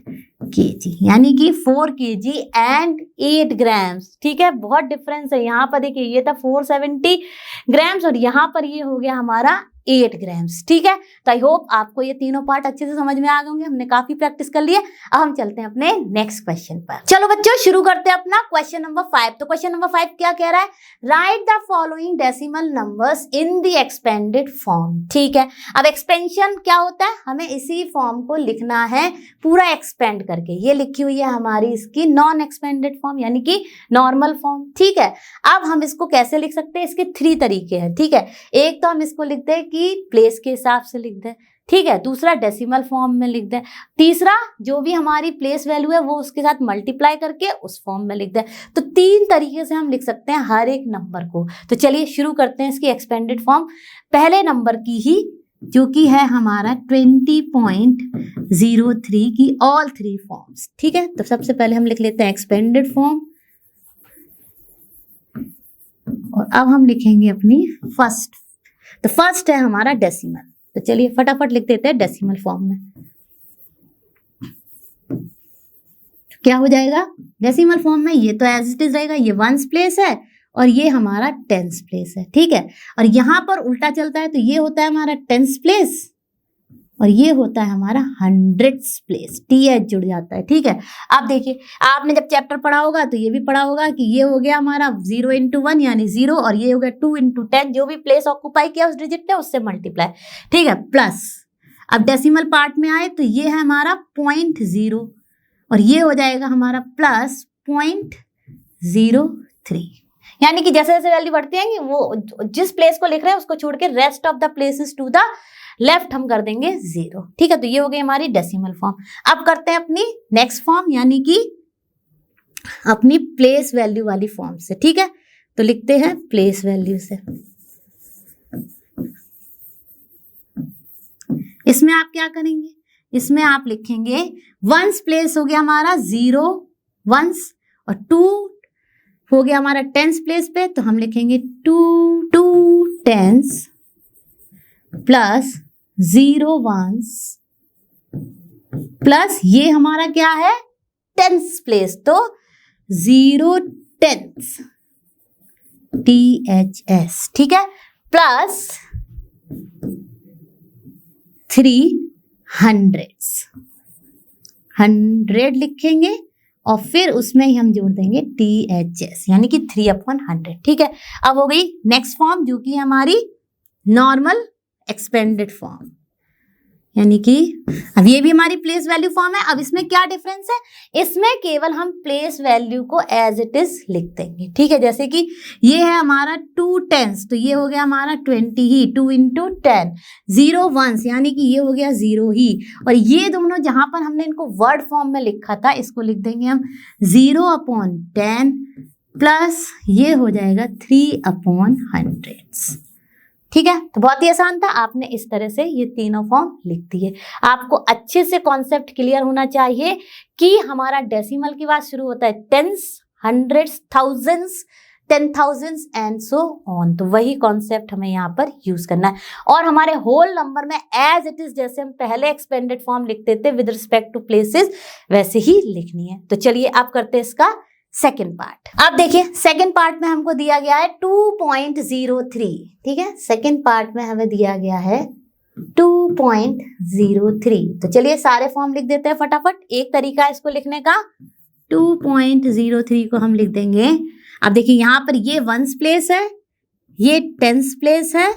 kg, यानी कि 4 kg एंड 8 ग्राम्स। ठीक है, बहुत डिफरेंस है। यहाँ पर देखिए ये था 470 ग्राम्स और यहाँ पर ये हो गया हमारा 8 ग्राम्स। ठीक है, तो आई होप आपको ये तीनों पार्ट अच्छे से समझ में आ गए होंगे। हमने काफी प्रैक्टिस कर ली है। अब हम चलते हैं अपने नेक्स्ट क्वेश्चन पर। चलो बच्चों शुरू करते हैं अपना क्वेश्चन नंबर 5। तो क्वेश्चन नंबर 5 क्या कह रहा है, right the following decimal numbers in the expanded form. ठीक है, अब एक्सपेंशन क्या होता है, हमें इसी फॉर्म को लिखना है पूरा एक्सपेंड करके। ये लिखी हुई है हमारी इसकी नॉन एक्सपेंडेड फॉर्म, यानी कि नॉर्मल फॉर्म। ठीक है, अब हम इसको कैसे लिख सकते हैं, इसके 3 तरीके हैं। ठीक है, एक तो हम इसको लिखते हैं कि प्लेस के हिसाब से लिख दें, ठीक है, दूसरा डेसिमल फॉर्म में लिख दें, तीसरा जो भी हमारी प्लेस वैल्यू है वो उसके साथ मल्टीप्लाई करके उस फॉर्म में लिख दें। तो 3 तरीके से हम लिख सकते हैं हर एक नंबर को। तो चलिए शुरू करते हैं इसकी एक्सपेंडेड फॉर्म पहले नंबर की ही, जो कि है हमारा 20.03 की ऑल 3 फॉर्म्स। ठीक है, तो सबसे पहले हम लिख लेते हैं एक्सपेंडेड फॉर्म, और अब हम लिखेंगे अपनी फर्स्ट। तो फर्स्ट है हमारा डेसिमल, तो चलिए फटाफट लिख देते हैं डेसिमल फॉर्म में। क्या हो जाएगा डेसिमल फॉर्म में, ये तो एज इट इज रहेगा, ये 1s प्लेस है और ये हमारा 10s प्लेस है। ठीक है, और यहां पर उल्टा चलता है, तो ये होता है हमारा 10s प्लेस और ये होता है हमारा 100s प्लेस, TH जुड़ जाता है। ठीक है, अब देखिए आपने जब चैप्टर पढ़ा होगा तो ये भी पढ़ा होगा कि ये हो गया हमारा 0 × 1 यानी 0, और ये हो गया 2 × 10, जो भी प्लेस ऑक्यूपाई किया उस डिजिट ने उससे मल्टीप्लाई। ठीक है, प्लस अब डेसिमल पार्ट में आए तो ये है हमारा 0.0 और ये हो जाएगा हमारा प्लस 0.03, यानी कि जैसे जैसे वैल्यू बढ़ती है वो जिस प्लेस को लिख रहे हैं उसको छोड़ के rest of the places to the left हम कर देंगे 0। ठीक है, तो ये हो गई हमारी डेसिमल फॉर्म। अब करते हैं अपनी नेक्स्ट फॉर्म, यानी कि अपनी प्लेस वैल्यू वाली फॉर्म से। ठीक है, तो लिखते हैं प्लेस वैल्यू से। इसमें आप क्या करेंगे, इसमें आप लिखेंगे 1s प्लेस हो गया हमारा 0 1s, और 2 हो गया हमारा 10s प्लेस पे, तो हम लिखेंगे 2 10s प्लस 0 1s प्लस ये हमारा क्या है 10s प्लेस, तो 0 10s THS। ठीक है, प्लस 300s 100 लिखेंगे और फिर उसमें ही हम जोड़ देंगे THS, यानी कि 3/100। ठीक है, अब हो गई नेक्स्ट फॉर्म जो कि हमारी नॉर्मल एक्सपेंडेड फॉर्म, यानी कि अब ये भी हमारी प्लेस वैल्यू फॉर्म है। अब इसमें क्या डिफरेंस है, इसमें केवल हम प्लेस वैल्यू को एज इट इज लिख देंगे। ठीक है, जैसे कि ये है हमारा 2 10s, तो ये हो गया हमारा 20 ही, 2 × 10, 0 1s यानी कि ये हो गया 0 ही, और ये दोनों जहां पर हमने इनको वर्ड फॉर्म में लिखा था इसको लिख देंगे हम 0/10 प्लस ये हो जाएगा 3/100। ठीक है, तो बहुत ही आसान था, आपने इस तरह से ये तीनों फॉर्म लिख दिए। आपको अच्छे से कॉन्सेप्ट क्लियर होना चाहिए कि हमारा डेसिमल की बात शुरू होता है 10s 100s 1000s 10,000 and so on. तो वही कॉन्सेप्ट हमें यहाँ पर यूज करना है और हमारे होल नंबर में एज इट इज जैसे हम पहले एक्सपेंडेड फॉर्म लिखते थे विद रिस्पेक्ट टू प्लेसेस वैसे ही लिखनी है। तो चलिए अब करते हैं इसका सेकेंड पार्ट। अब देखिए सेकेंड पार्ट में हमको दिया गया है 2.03, ठीक है। सेकेंड पार्ट में हमें दिया गया है 2.03। तो चलिए सारे फॉर्म लिख देते हैं फटाफट। एक तरीका है इसको लिखने का, 2.03 को हम लिख देंगे। अब देखिए यहाँ पर ये वंस प्लेस है, ये टेंस प्लेस है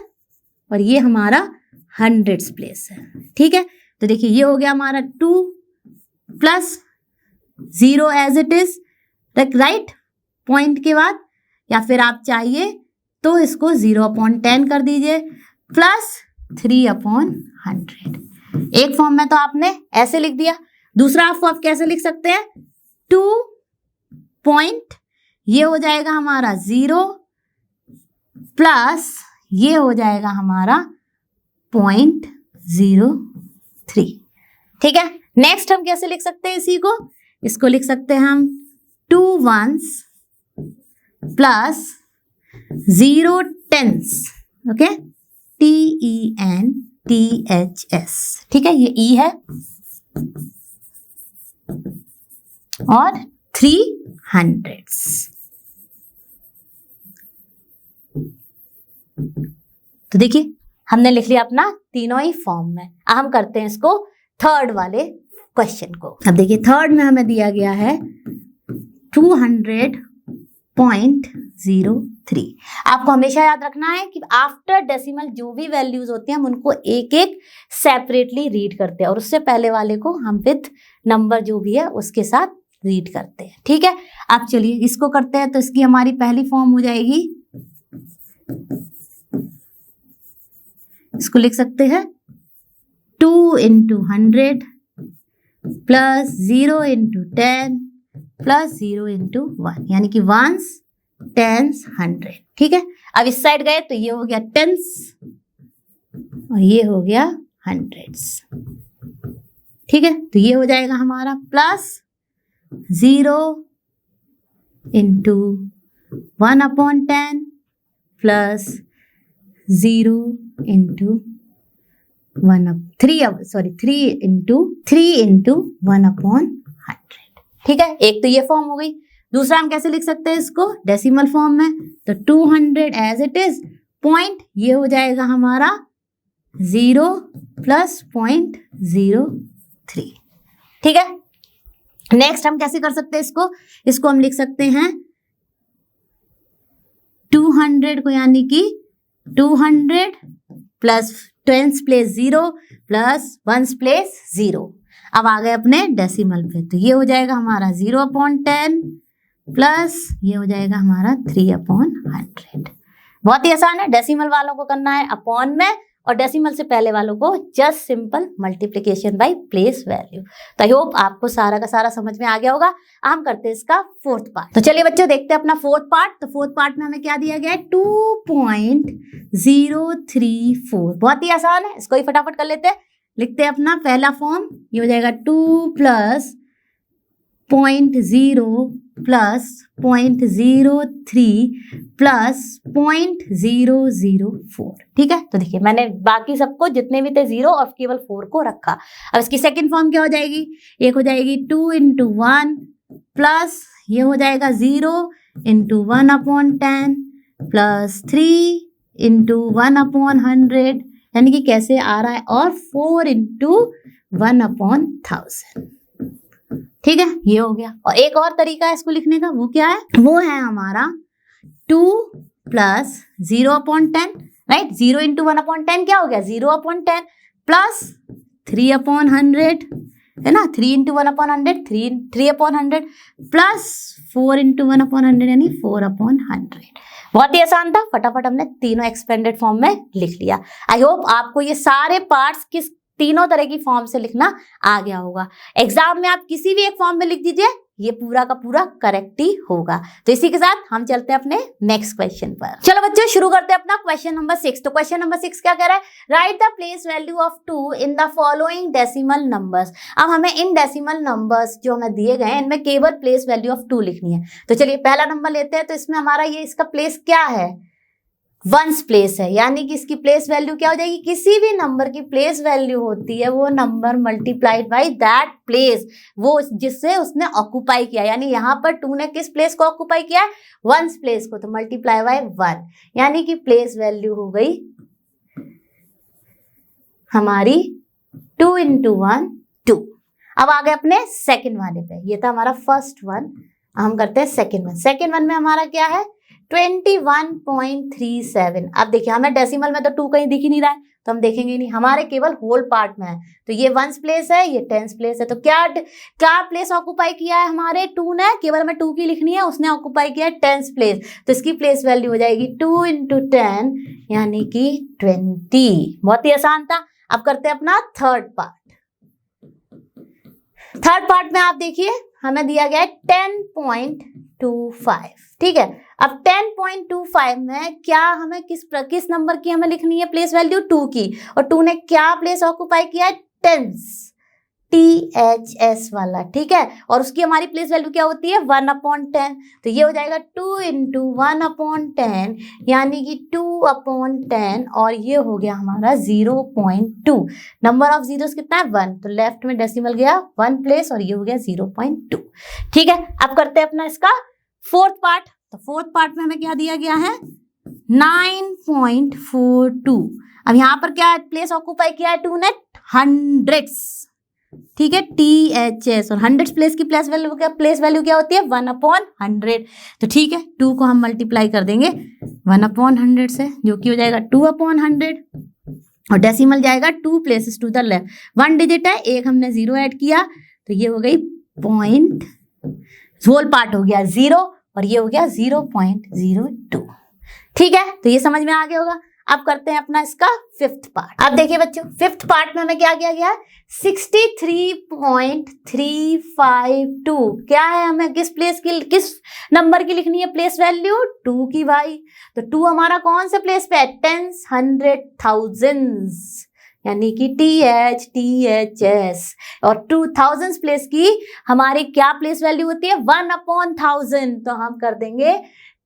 और ये हमारा हंड्रेड्स प्लेस है, ठीक है। तो देखिए ये हो गया हमारा 2 plus 0 as it is, right, point के बाद, या फिर आप चाहिए तो इसको 0/10 कर दीजिए प्लस 3/100। एक फॉर्म में तो आपने ऐसे लिख दिया, दूसरा आप कैसे लिख सकते हैं, 2 पॉइंट, ये हो जाएगा हमारा 0 प्लस ये हो जाएगा हमारा 0.03, ठीक है। नेक्स्ट हम कैसे लिख सकते हैं इसी को, इसको लिख सकते हैं हम 2 ones plus 0 tens, okay, TENTHS, ठीक है, ये E है, और 300s। तो देखिए हमने लिख लिया अपना तीनों ही फॉर्म में। अब हम करते हैं इसको थर्ड वाले क्वेश्चन को। अब देखिए थर्ड में हमें दिया गया है 200.03। आपको हमेशा याद रखना है कि आफ्टर डेसिमल जो भी वैल्यूज होती हैं हम उनको एक एक सेपरेटली रीड करते हैं और उससे पहले वाले को हम विथ नंबर जो भी है उसके साथ रीड करते हैं, ठीक है। अब चलिए इसको करते हैं। तो इसकी हमारी पहली फॉर्म हो जाएगी, इसको लिख सकते हैं 2 into 100 plus 0 into 10 plus 0 into 1, यानी कि वंस, टेंस, 100, ठीक है। अब इस साइड गए तो ये हो गया टेंस और ये हो गया हंड्रेड्स, ठीक है। तो ये हो जाएगा हमारा plus 0 into 1/10 plus 0 into 3 into 1/100, ठीक है। एक तो ये फॉर्म हो गई। दूसरा हम कैसे लिख सकते हैं इसको डेसिमल फॉर्म में, तो 200 एज इट इज, पॉइंट, ये हो जाएगा हमारा 0 प्लस 0.03, ठीक है। नेक्स्ट हम कैसे कर सकते हैं इसको हम लिख सकते हैं 200 को, यानी कि 200 plus tens place 0 plus ones place 0। अब आ गए अपने डेसिमल पे, तो ये हो जाएगा हमारा 0/10 प्लस ये हो जाएगा हमारा 3/100। बहुत ही आसान है, डेसिमल वालों को करना है अपॉन में और डेसिमल से पहले वालों को just simple multiplication bye place value. तो आई होप आपको सारा का सारा समझ में आ गया होगा। हम करते हैं इसका फोर्थ पार्ट। तो चलिए बच्चों देखते हैं अपना फोर्थ पार्ट। तो फोर्थ पार्ट में हमें क्या दिया गया है, 2.034। बहुत ही आसान है, इसको ही फटाफट कर लेते हैं। लिखते हैं अपना पहला फॉर्म, ये हो जाएगा 2 प्लस 0.0 प्लस 0.03 प्लस 0.004, ठीक है। तो देखिए मैंने बाकी सबको जितने भी थे 0 और केवल 4 को रखा। अब इसकी सेकंड फॉर्म क्या हो जाएगी, एक हो जाएगी 2 into 1 प्लस ये हो जाएगा 0 into 1/10 प्लस 3 into 1/100, यानी कि कैसे आ रहा है, और 4 into 1/1000, ठीक है। ये हो गया। और एक और तरीका है इसको लिखने का, वो क्या है, वो है हमारा 2 प्लस 0/10, राइट। 0 into 1/10 क्या हो गया, 0/10 प्लस 3/100, है ना, 3 into 1/100, 3/100 प्लस 4 into 1/100 यानी 4/100। बहुत ही आसान था, फटाफट हमने तीनों एक्सपेंडेड फॉर्म में लिख लिया। आई होप आपको ये सारे पार्ट्स किस तीनों तरह की फॉर्म से लिखना आ गया होगा। एग्जाम में आप किसी भी एक फॉर्म में लिख दीजिए, ये पूरा का पूरा करेक्ट ही होगा। तो इसी के साथ हम चलते हैं अपने नेक्स्ट क्वेश्चन पर। चलो बच्चों शुरू करते हैं अपना क्वेश्चन नंबर 6। तो क्वेश्चन नंबर 6 क्या कह रहा है, right the place value of 2 in the following decimal numbers. अब हमें इन डेसिमल नंबर्स जो हमें दिए गए हैं इनमें केवल प्लेस वैल्यू ऑफ 2 लिखनी है। तो चलिए पहला नंबर लेते हैं। तो इसमें हमारा ये इसका प्लेस क्या है, वंस प्लेस है, यानी कि इसकी प्लेस वैल्यू क्या हो जाएगी, किसी भी नंबर की प्लेस वैल्यू होती है वो number multiplied by that place, वो जिससे उसने ऑक्यूपाई किया। यानी यहाँ पर 2 ने किस प्लेस को ऑक्यूपाई किया है, वंस प्लेस को, तो मल्टीप्लाई बाय 1, यानी कि प्लेस वैल्यू हो गई हमारी 2 × 1 2। अब आ गए अपने सेकेंड वाले पे, ये था हमारा फर्स्ट वन, हम करते हैं सेकेंड वन। सेकेंड वन में हमारा क्या है 21.37। अब देखिए हमें डेसिमल में तो 2 कहीं दिख ही नहीं रहा है, तो हम देखेंगे नहीं, हमारे केवल होल पार्ट में है। तो ये वंस प्लेस है, ये टेंस प्लेस है। तो क्या प्लेस ऑक्यूपाई किया है हमारे 2 ने, केवल हमें 2 की लिखनी है, उसने ऑक्यूपाई किया है टेंस प्लेस। तो इसकी प्लेस वैल्यू हो जाएगी 2 × 10 यानी कि 20। बहुत ही आसान था। अब करते हैं अपना थर्ड पार्ट। थर्ड पार्ट में आप देखिए हमें दिया गया है 10.25, ठीक है। अब 10.25 में क्या हमें किस नंबर की हमें लिखनी है प्लेस वैल्यू, 2 की, और 2 ने क्या प्लेस ऑक्यूपाई किया है, टेंस, THS वाला, ठीक है। और उसकी हमारी प्लेस वैल्यू क्या होती है 1/10। तो ये हो जाएगा 2 × 1/10 यानी कि 2/10, और ये हो गया हमारा 0.2। नंबर ऑफ जीरोस कितना है 1, तो लेफ्ट में डेसिमल गया 1 प्लेस और ये हो गया 0.2, ठीक है। अब करते हैं अपना इसका फोर्थ पार्ट। तो फोर्थ पार्ट में हमें क्या दिया गया है 9.42। अब यहाँ पर क्या प्लेस ऑक्यूपाई किया है 2 ने, हंड्रेड्स, ठीक है, THS, और हंड्रेड्स प्लेस की प्लेस वैल्यू क्या होती है 1/100। तो ठीक है 2 को हम मल्टीप्लाई कर देंगे 1/100 से, जो कि हो जाएगा 2/100, और डेसिमल जाएगा 2 places to the left, 1 digit है, एक हमने 0 ऐड किया, तो ये हो गई पॉइंट, होल पार्ट हो गया 0 और ये हो गया 0.02, ठीक है। तो ये समझ में आ गया होगा। अब करते हैं अपना इसका फिफ्थ पार्ट। अब देखिए बच्चों फिफ्थ पार्ट में हमें क्या किया गया है 63.352। क्या है, हमें किस नंबर की लिखनी है प्लेस वैल्यू 2 की भाई। तो 2 हमारा कौन से प्लेस पे है, टेंस, हंड्रेड, थाउजेंड्स, यानी कि THS, और 2000 प्लेस की हमारी क्या प्लेस वैल्यू होती है 1/1000। तो हम कर देंगे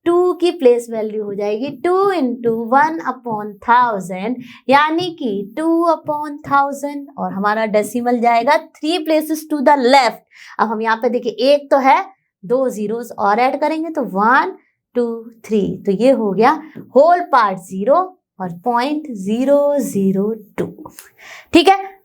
2 की प्लेस वैल्यू हो जाएगी 2 × 1/1000 यानी कि 2/1000, और हमारा डेसिमल जाएगा 3 प्लेसेस टू द लेफ्ट। अब हम यहाँ पे देखिए एक तो है, 2 जीरोस और ऐड करेंगे तो 1 2 3, तो ये हो गया होल पार्ट 0 और 0.002, ठीक है।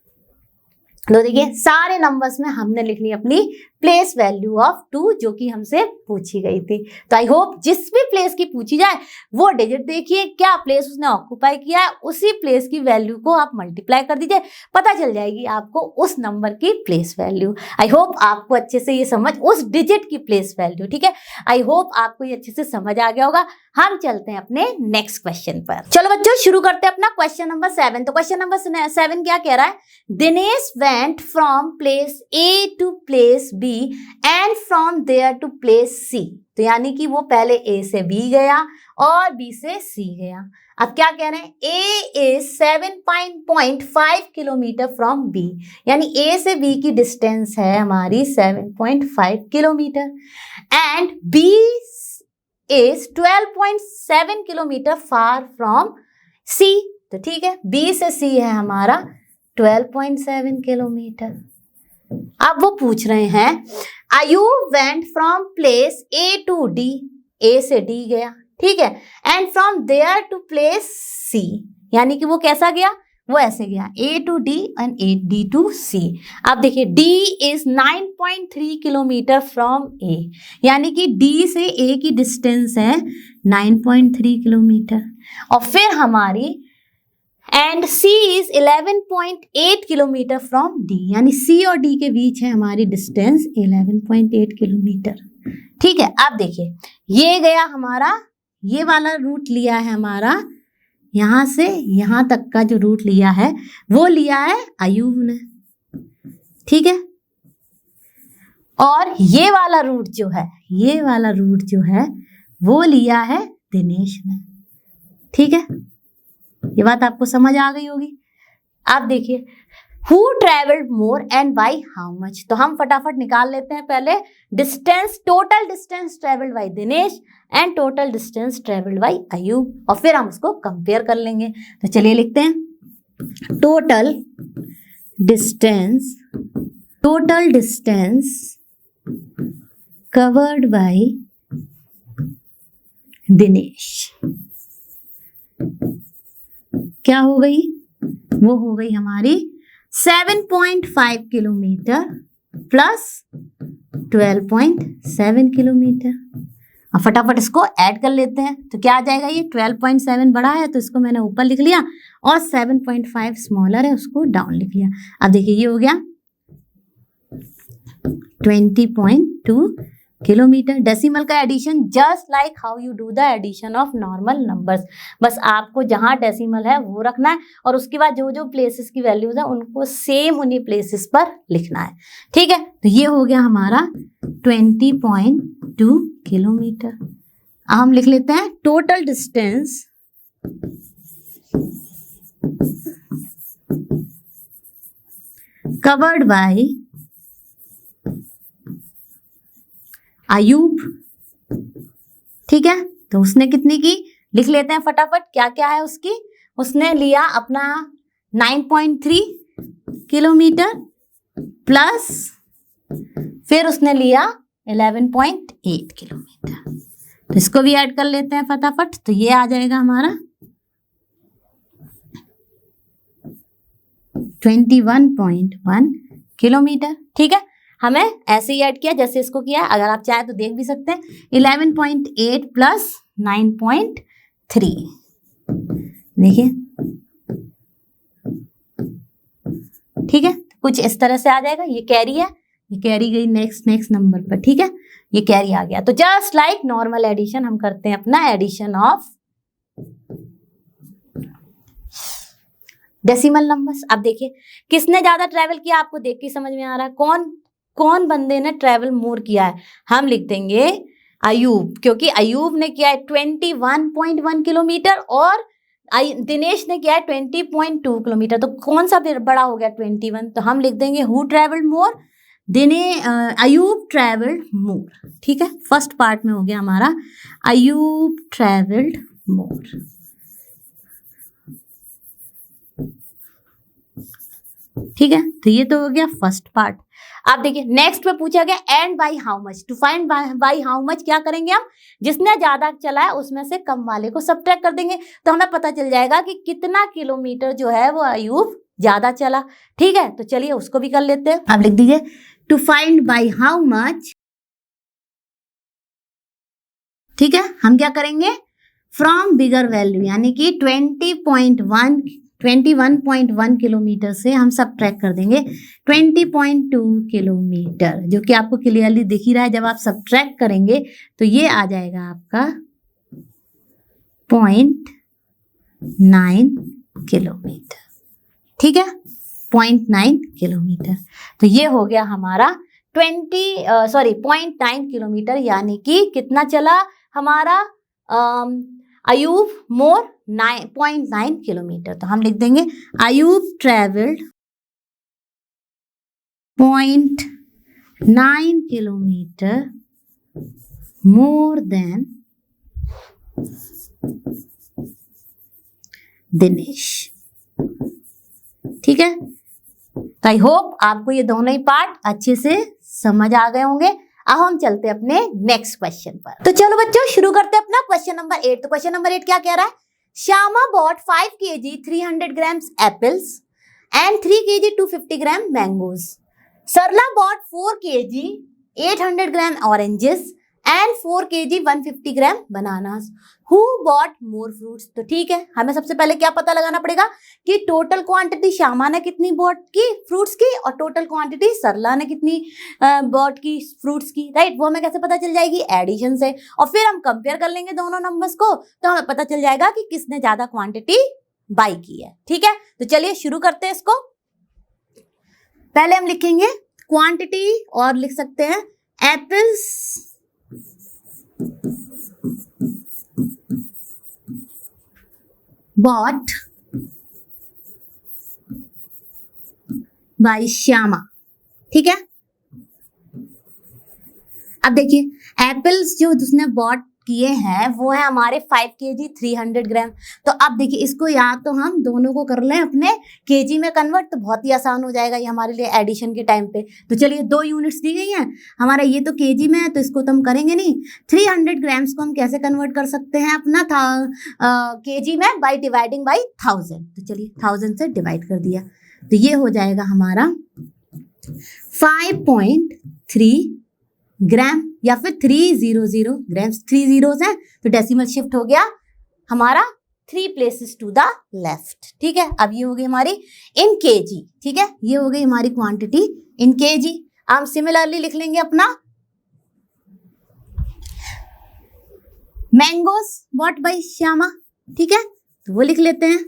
तो देखिए सारे नंबर्स में हमने लिखनी अपनी प्लेस वैल्यू ऑफ 2 जो कि हमसे पूछी गई थी। तो आई होप जिस भी प्लेस की पूछी जाए वो डिजिट देखिए क्या प्लेस उसने ऑक्यूपाई किया है, उसी प्लेस की वैल्यू को आप मल्टीप्लाई कर दीजिए, पता चल जाएगी आपको उस नंबर की प्लेस वैल्यू। आई होप आपको अच्छे से ये समझ, उस डिजिट की प्लेस वैल्यू, ठीक है। आई होप आपको ये अच्छे से समझ आ गया होगा। हम चलते हैं अपने नेक्स्ट क्वेश्चन पर। चलो बच्चों शुरू करते हैं अपना क्वेश्चन नंबर 7। तो क्वेश्चन नंबर 7 क्या कह रहा है, Dinesh went from place A to place B and from there to place C। तो यानी कि वो पहले A से B गया और B से C गया। अब क्या कह रहे हैं, A is 7.5 kilometre from B, यानी A से B की डिस्टेंस है हमारी 7.5 kilometre, and B is 12.7 kilometre far from C। तो ठीक है B से C है हमारा 12.7 किलोमीटर। अब वो पूछ रहे हैं Ayu went from place A to D, A से D गया, ठीक है, and from there to place C, यानी कि वो कैसा गया, वो ऐसे गया A to D and D to C। अब देखिए D is 9.3 kilometre from A, यानी कि D से A की डिस्टेंस है 9.3 किलोमीटर, और फिर हमारी and C is 11.8 kilometre from D, यानी C और D के बीच है हमारी डिस्टेंस 11.8 किलोमीटर, ठीक है। अब देखिए ये गया हमारा, ये वाला रूट लिया है हमारा, यहां से यहां तक का जो रूट लिया है वो लिया है अयूब ने, ठीक है। और ये वाला रूट जो है, ये वाला रूट जो है वो लिया है दिनेश ने। ठीक है, ये बात आपको समझ आ गई होगी। आप देखिए, who travelled more and by how much, तो हम फटाफट निकाल लेते हैं पहले distance, total distance travelled by Dinesh and total distance travelled by Ayub, और फिर हम उसको कंपेयर कर लेंगे। तो चलिए लिखते हैं total distance covered by Dinesh क्या हो गई, वो हो गई हमारी 7.5 किलोमीटर प्लस 12.7 किलोमीटर। अब फटाफट इसको ऐड कर लेते हैं, तो क्या आ जाएगा, ये 12.7 बड़ा है तो इसको मैंने ऊपर लिख लिया, और 7.5 स्मॉलर है उसको डाउन लिख लिया। अब देखिए ये हो गया 20.2 किलोमीटर। डेसिमल का addition just like how you do the addition of normal numbers, बस आपको जहां डेसिमल है वो रखना है, और उसके बाद जो जो प्लेसेस की वैल्यूज है उनको सेम उन्हीं प्लेसेस पर लिखना है। ठीक है, तो ये हो गया हमारा 20.2 किलोमीटर। अब हम लिख लेते हैं total distance covered by Ayub. ठीक है, तो उसने कितनी की लिख लेते हैं फटाफट, क्या क्या है उसकी। उसने लिया अपना 9.3 किलोमीटर प्लस फिर उसने लिया 11.8 किलोमीटर, तो इसको भी ऐड कर लेते हैं फटाफट। तो ये आ जाएगा हमारा 21.1 किलोमीटर। ठीक है, हमें ऐसे ही ऐड किया जैसे इसको किया, अगर आप चाहे तो देख भी सकते हैं। 11.8 प्लस 9.3, देखिए। ठीक है, कुछ इस तरह से आ जाएगा। ये कैरी है, ये कैरी गई नेक्स्ट नंबर पर। ठीक है, ये कैरी आ गया। तो जस्ट लाइक नॉर्मल एडिशन हम करते हैं अपना एडिशन ऑफ डेसिमल नंबर्स। अब देखिए किसने ज्यादा ट्रेवल किया, आपको देख के समझ में आ रहा है कौन बंदे ने ट्रेवल मोर किया है। हम लिख देंगे अयूब, क्योंकि अयूब ने किया है 21.1 किलोमीटर और दिनेश ने किया है 20.2 किलोमीटर। तो कौन सा बड़ा हो गया 21, तो हम लिख देंगे who travelled more, Ayub travelled more. ठीक है, फर्स्ट पार्ट में हो गया हमारा अयूब ट्रेवल्ड मोर। ठीक है, तो ये तो हो गया फर्स्ट पार्ट। अब देखिए नेक्स्ट में पूछा गया and by how much. To find by how much क्या करेंगे हम, जिसने ज्यादा चला है उसमें से कम वाले को सब्ट्रैक्ट कर देंगे, तो हमें पता चल जाएगा कि कितना किलोमीटर जो है वो अयूब ज्यादा चला। ठीक है, तो चलिए उसको भी कर लेते हैं। अब लिख दीजिए to find by how much. ठीक है, हम क्या करेंगे, फ्रॉम बिगर वैल्यू यानी कि 21.1 किलोमीटर से हम सब ट्रैक कर देंगे 20.2 किलोमीटर, जो कि आपको क्लियरली दिख ही रहा है। जब आप सब ट्रैक करेंगे तो ये आ जाएगा आपका 0.9 किलोमीटर। ठीक है, 0.9 किलोमीटर। तो ये हो गया हमारा 0.9 किलोमीटर, यानी कि कितना चला हमारा अयूब मोर 9.9 किलोमीटर। तो हम लिख देंगे Ayub travelled 0.9 kilometre more than Dinesh. ठीक है, तो आई होप आपको ये दोनों ही पार्ट अच्छे से समझ आ गए होंगे। अब हम चलते हैं अपने नेक्स्ट क्वेश्चन पर। तो चलो बच्चों शुरू करते हैं अपना क्वेश्चन नंबर 8। तो क्वेश्चन नंबर 8 क्या कह रहा है, Shyama bought 5 kg 300 grams apples and 3 kg 250 gram mangoes. Sarla bought 4 kg 800 gram oranges and 4 kg 150 gram bananas. Who bought more fruits. तो ठीक है, हमें सबसे पहले क्या पता लगाना पड़ेगा कि टोटल क्वांटिटी श्यामा ने कितनी बॉट की फ्रूट्स की और टोटल क्वांटिटी सरला ने कितनी बॉट की फ्रूट्स की। राइट, वो हमें कैसे पता चल जाएगी, एडिशन से। और फिर हम कंपेयर कर लेंगे दोनों नंबर्स को, तो हमें पता चल जाएगा कि किसने ज्यादा क्वांटिटी बाई की है। ठीक है, तो चलिए शुरू करते हैं इसको। पहले हम लिखेंगे क्वांटिटी और लिख सकते हैं एप्पल्स बॉट बाय श्यामा। ठीक है, अब देखिए एप्पल्स जो उसने बॉट किए हैं वो है हमारे 5 kg 300 ग्राम। तो अब देखिए इसको या तो हम दोनों को कर लें अपने केजी में कन्वर्ट, तो बहुत ही आसान हो जाएगा ये हमारे लिए एडिशन के टाइम पे। तो चलिए 2 यूनिट्स दी गई हैं, हमारा ये तो केजी में है तो इसको तो हम करेंगे नहीं। 300 ग्राम्स को हम कैसे कन्वर्ट कर सकते हैं अपना केजी में, बाई डिवाइडिंग बाई 1000। तो चलिए 1000 से डिवाइड कर दिया, तो ये हो जाएगा हमारा 5.3 ग्राम या फिर 300 ग्राम्स। 3 zeros हैं तो डेसिमल शिफ्ट हो गया हमारा 3 places टू द लेफ्ट। ठीक है, अब ये हो गई हमारी इन केजी। ठीक है, ये हो गई हमारी क्वांटिटी इन केजी। हम सिमिलरली लिख लेंगे अपना मैंगोस बॉट बाय श्यामा। ठीक है, तो वो लिख लेते हैं।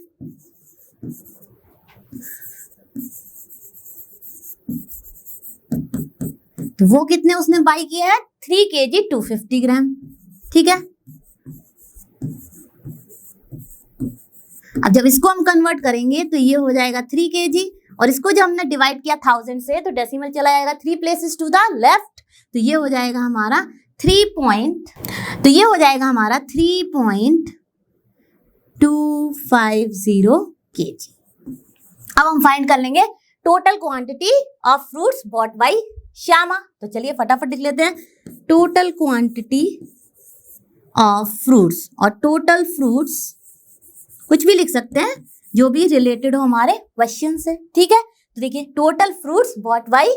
तो वो कितने उसने बाई किया है 3 kg 250 ग्राम। ठीक है, अब जब इसको हम कन्वर्ट करेंगे तो ये हो जाएगा 3 kg, और इसको जब हमने डिवाइड किया 1000 से तो डेसिमल चला जाएगा 3 places टू द लेफ्ट। तो ये हो जाएगा हमारा 3.250 kg। अब हम फाइंड कर लेंगे total quantity of fruits bought by Shyama. तो चलिए फटाफट लिख लेते हैं टोटल क्वांटिटी ऑफ फ्रूट्स, और टोटल फ्रूट्स कुछ भी लिख सकते हैं जो भी रिलेटेड हो हमारे क्वेश्चन से। ठीक है, तो देखिए total fruits bought by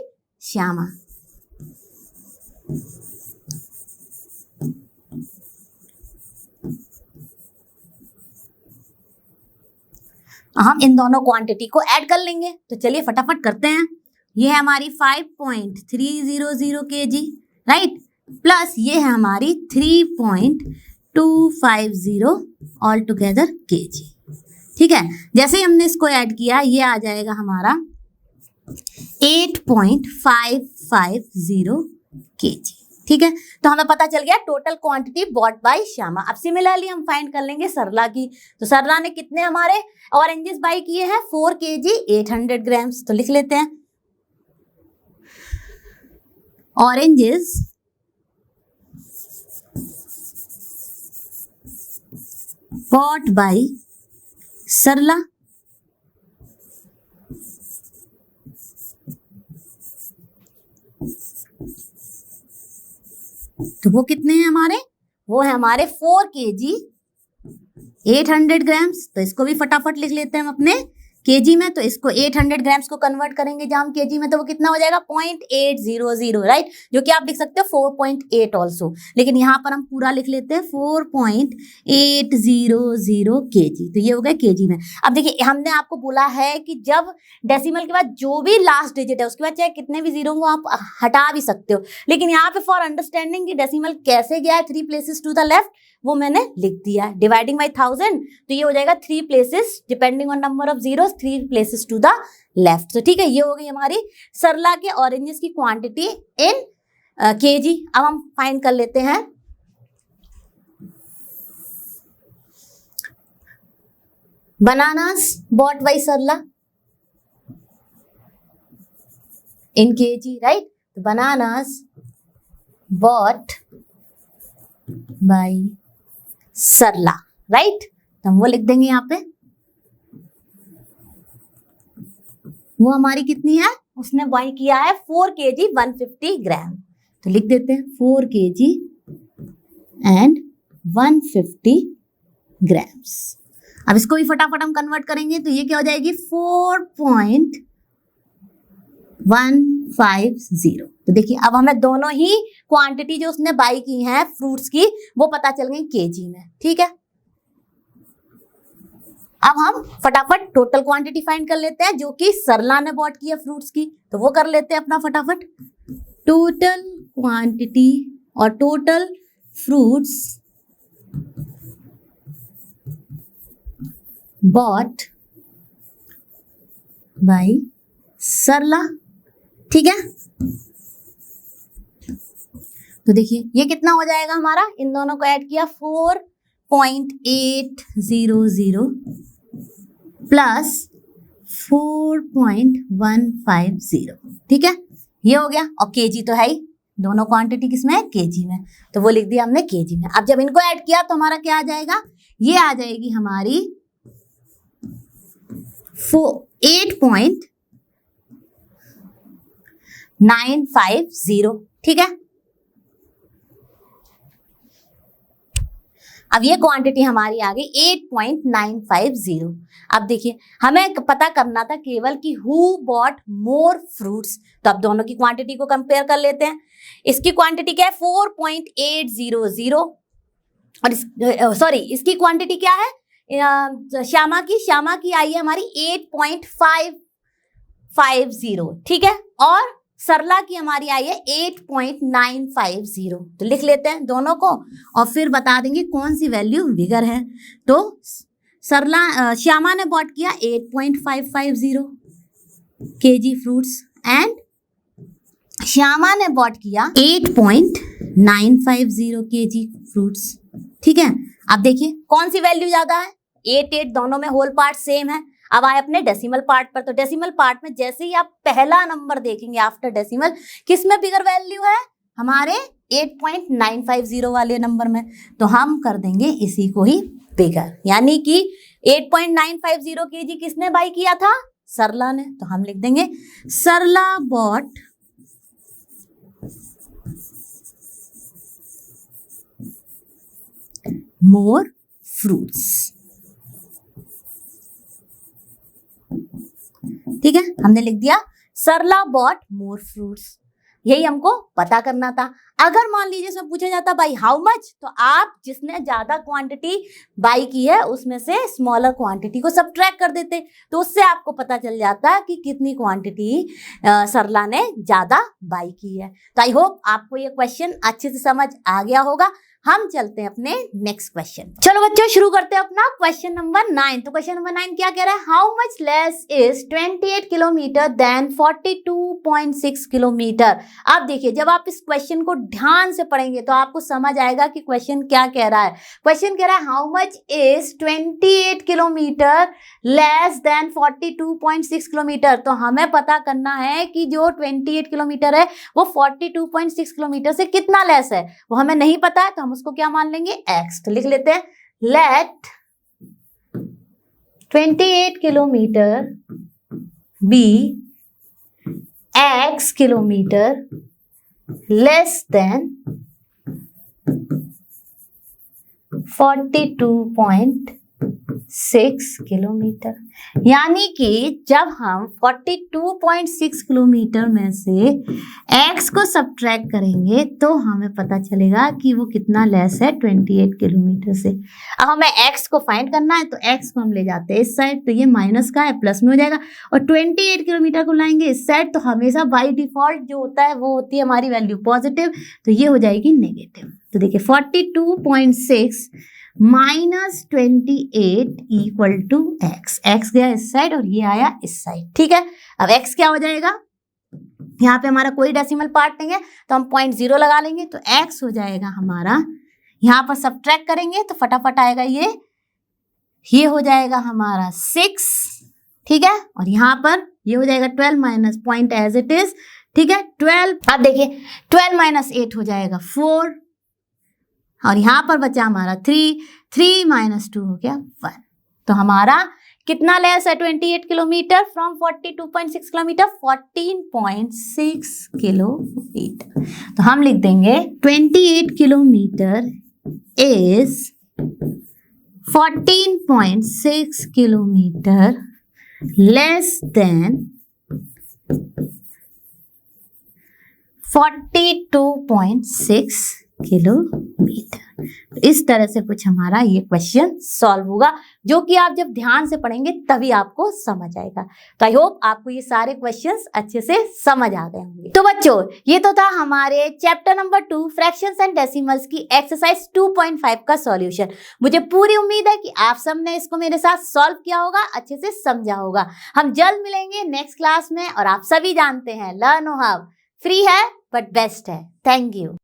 Shyama. हम इन दोनों क्वांटिटी को ऐड कर लेंगे, तो चलिए फटाफट करते हैं। ये है हमारी 5.300 kg, राइट, प्लस ये है हमारी 3.250 ऑल टुगेदर kg। ठीक है, जैसे ही हमने इसको ऐड किया ये आ जाएगा हमारा 8.550 kg। ठीक है, तो हमें पता चल गया total quantity bought by Shyama. अब सिमिलरली हम फाइंड कर लेंगे सरला की। तो सरला ने कितने हमारे ऑरेंजेस बाई किए हैं 4 kg 800 ग्राम्स। तो लिख लेते हैं ऑरेंजेस बॉट बाय सरला। तो वो कितने हैं हमारे, वो है हमारे 4 kg 800 ग्राम्स। तो इसको भी फटाफट लिख लेते हैं हम अपने केजी में। तो इसको 800 ग्राम्स को कन्वर्ट करेंगे जब हम केजी में, तो वो कितना हो जाएगा 0.800, राइट, जो कि आप लिख सकते हो 4.8 ऑल्सो, लेकिन यहाँ पर हम पूरा लिख लेते हैं 4.800 केजी। तो ये हो गया केजी में। अब देखिए हमने आपको बोला है कि जब डेसिमल के बाद जो भी लास्ट डिजिट है उसके बाद चाहे कितने भी जीरो को आप हटा भी सकते हो, लेकिन यहाँ पे फॉर अंडरस्टैंडिंग कि डेसिमल कैसे गया है 3 places टू द लेफ्ट वो मैंने लिख दिया है। डिवाइडिंग बाई 1000 तो ये हो जाएगा 3 places depending on number of zeros 3 places to the left. तो ठीक है, ये हो गई हमारी सरला के ऑरेंजेस की क्वांटिटी इन केजी। अब हम फाइंड कर लेते हैं bananas bought by Sarla in kg, right. Bananas bought by Sarla, right, तो हम वो लिख देंगे यहाँ पे। वो हमारी कितनी है, उसने बाई किया है 4 kg 150 ग्राम। तो लिख देते हैं 4 kg एंड 150 ग्राम्स। अब इसको भी फटाफट हम कन्वर्ट करेंगे तो ये क्या हो जाएगी 4.150। तो देखिए अब हमें दोनों ही क्वांटिटी जो उसने बाई की है फ्रूट्स की वो पता चल गई केजी में। ठीक है, अब हम फटाफट टोटल क्वांटिटी फाइंड कर लेते हैं जो कि सरला ने बॉट की है फ्रूट्स की। तो वो कर लेते हैं अपना फटाफट टोटल क्वांटिटी और टोटल फ्रूट्स बॉट बाय सरला ठीक है, तो देखिए ये कितना हो जाएगा हमारा, इन दोनों को ऐड किया 4.800 प्लस 4.150, ठीक है, ये हो गया। और केजी तो है ही, दोनों क्वांटिटी किसमें है, केजी में, तो वो लिख दिया हमने केजी में। अब जब इनको ऐड किया तो हमारा क्या आ जाएगा, ये आ जाएगी हमारी 8.950, ठीक है। अब ये क्वांटिटी हमारी आ गई 8.950। अब देखिए हमें पता करना था केवल कि हु बॉट मोर फ्रूट्स, तो अब दोनों की क्वांटिटी को कंपेयर कर लेते हैं। इसकी क्वांटिटी क्या है 4.800 और सॉरी इसकी क्वांटिटी क्या है श्यामा की आई है हमारी 8.550, ठीक है, और सरला की हमारी आई है 8.950। तो लिख लेते हैं दोनों को और फिर बता देंगे कौन सी वैल्यू बिगर है। तो श्यामा ने बॉट किया 8.550 केजी फ्रूट्स एंड श्यामा ने बॉट किया 8.950 केजी फ्रूट्स, ठीक है। अब देखिए कौन सी वैल्यू ज्यादा है, 8 दोनों में होल पार्ट सेम है। अब आए अपने डेसिमल पार्ट पर, तो डेसिमल पार्ट में जैसे ही आप पहला नंबर देखेंगे आफ्टर डेसिमल, किसमें बिगर वैल्यू है, हमारे 8.950 वाले नंबर में, तो हम कर देंगे इसी को ही बिगर, यानी कि 8.950 केजी किसने बाई किया था, सरला ने, तो हम लिख देंगे सरला बॉट मोर फ्रूट्स, ठीक है, हमने लिख दिया सरला बॉट मोर फ्रूट्स। यही हमको पता करना था। अगर मान लीजिए इसमें पूछा जाता बाई हाउ मच, तो आप जिसने ज्यादा क्वांटिटी बाई की है उसमें से स्मॉलर क्वांटिटी को सब्ट्रैक्ट कर देते, तो उससे आपको पता चल जाता कि कितनी क्वांटिटी सरला ने ज्यादा बाई की है। तो आई होप आपको ये क्वेश्चन अच्छे से समझ आ गया होगा। हम चलते हैं अपने नेक्स्ट क्वेश्चन। चलो बच्चों शुरू करते हैं अपना क्वेश्चन नंबर 9। तो क्वेश्चन नंबर 9 क्या कह रहा है, how much less is 28 kilometre than 42.6 kilometre. आप देखिए जब आप इस क्वेश्चन को ध्यान से पढ़ेंगे तो आपको समझ आएगा कि क्वेश्चन क्या कह रहा है। क्वेश्चन कह रहा है how much is 28 kilometre less than 42.6 kilometre. तो हमें पता करना है कि जो 28 किलोमीटर है वो 42.6 किलोमीटर से कितना लेस है, वो हमें नहीं पता है, तो हम उसको क्या मान लेंगे, x। तो लिख लेते हैं let 28 kilometre be x kilometre less than 42.6 kilometre. यानी कि जब हम 42.6 किलोमीटर में से x को सब्ट्रैक्ट करेंगे तो हमें पता चलेगा कि वो कितना लेस है 28 किलोमीटर से। अब हमें x को फाइंड करना है, तो x को हम ले जाते हैं इस साइड, तो ये माइनस का है प्लस में हो जाएगा, और 28 किलोमीटर को लाएंगे इस साइड, तो हमेशा बाई डिफॉल्ट जो होता है वो होती है हमारी वैल्यू पॉजिटिव, तो ये हो जाएगी नेगेटिव। तो देखिए 42.6 minus 28 equal to x। x गया इस साइड और ये आया इस साइड, ठीक है। अब x क्या हो जाएगा, यहाँ पे हमारा कोई डेसिमल पार्ट नहीं है तो हम 0.0 लगा लेंगे, तो x हो जाएगा हमारा, यहाँ पर सब्ट्रैक्ट करेंगे तो फटाफट आएगा ये हो जाएगा हमारा 6, ठीक है, और यहाँ पर ये हो जाएगा 12 minus point as it is, ठीक है 12। अब देखिए 12 माइनस 8 हो जाएगा 4, और यहाँ पर बचा हमारा 3 माइनस 2 हो गया 1। तो हमारा कितना लेस है 28 किलोमीटर फ्रॉम 42.6 किलोमीटर, 14.6 किलोमीटर। तो हम लिख देंगे 28 kilometre is 14.6 kilometre less than 42.6 kilometre. इस तरह से कुछ हमारा ये क्वेश्चन सॉल्व होगा, जो कि आप जब ध्यान से पढ़ेंगे तभी आपको समझ आएगा। तो आई होप आपको ये सारे क्वेश्चंस अच्छे से समझ आ गए होंगे। तो बच्चों, ये तो था हमारे chapter number 2 fractions and decimals की एक्सरसाइज 2.5 का सॉल्यूशन। मुझे पूरी उम्मीद है कि आप सबने इसको मेरे साथ सॉल्व किया होगा, अच्छे से समझा होगा। हम जल्द मिलेंगे नेक्स्ट क्लास में, और आप सभी जानते हैं लर्न हाउ फ्री है बट बेस्ट है। Thank you.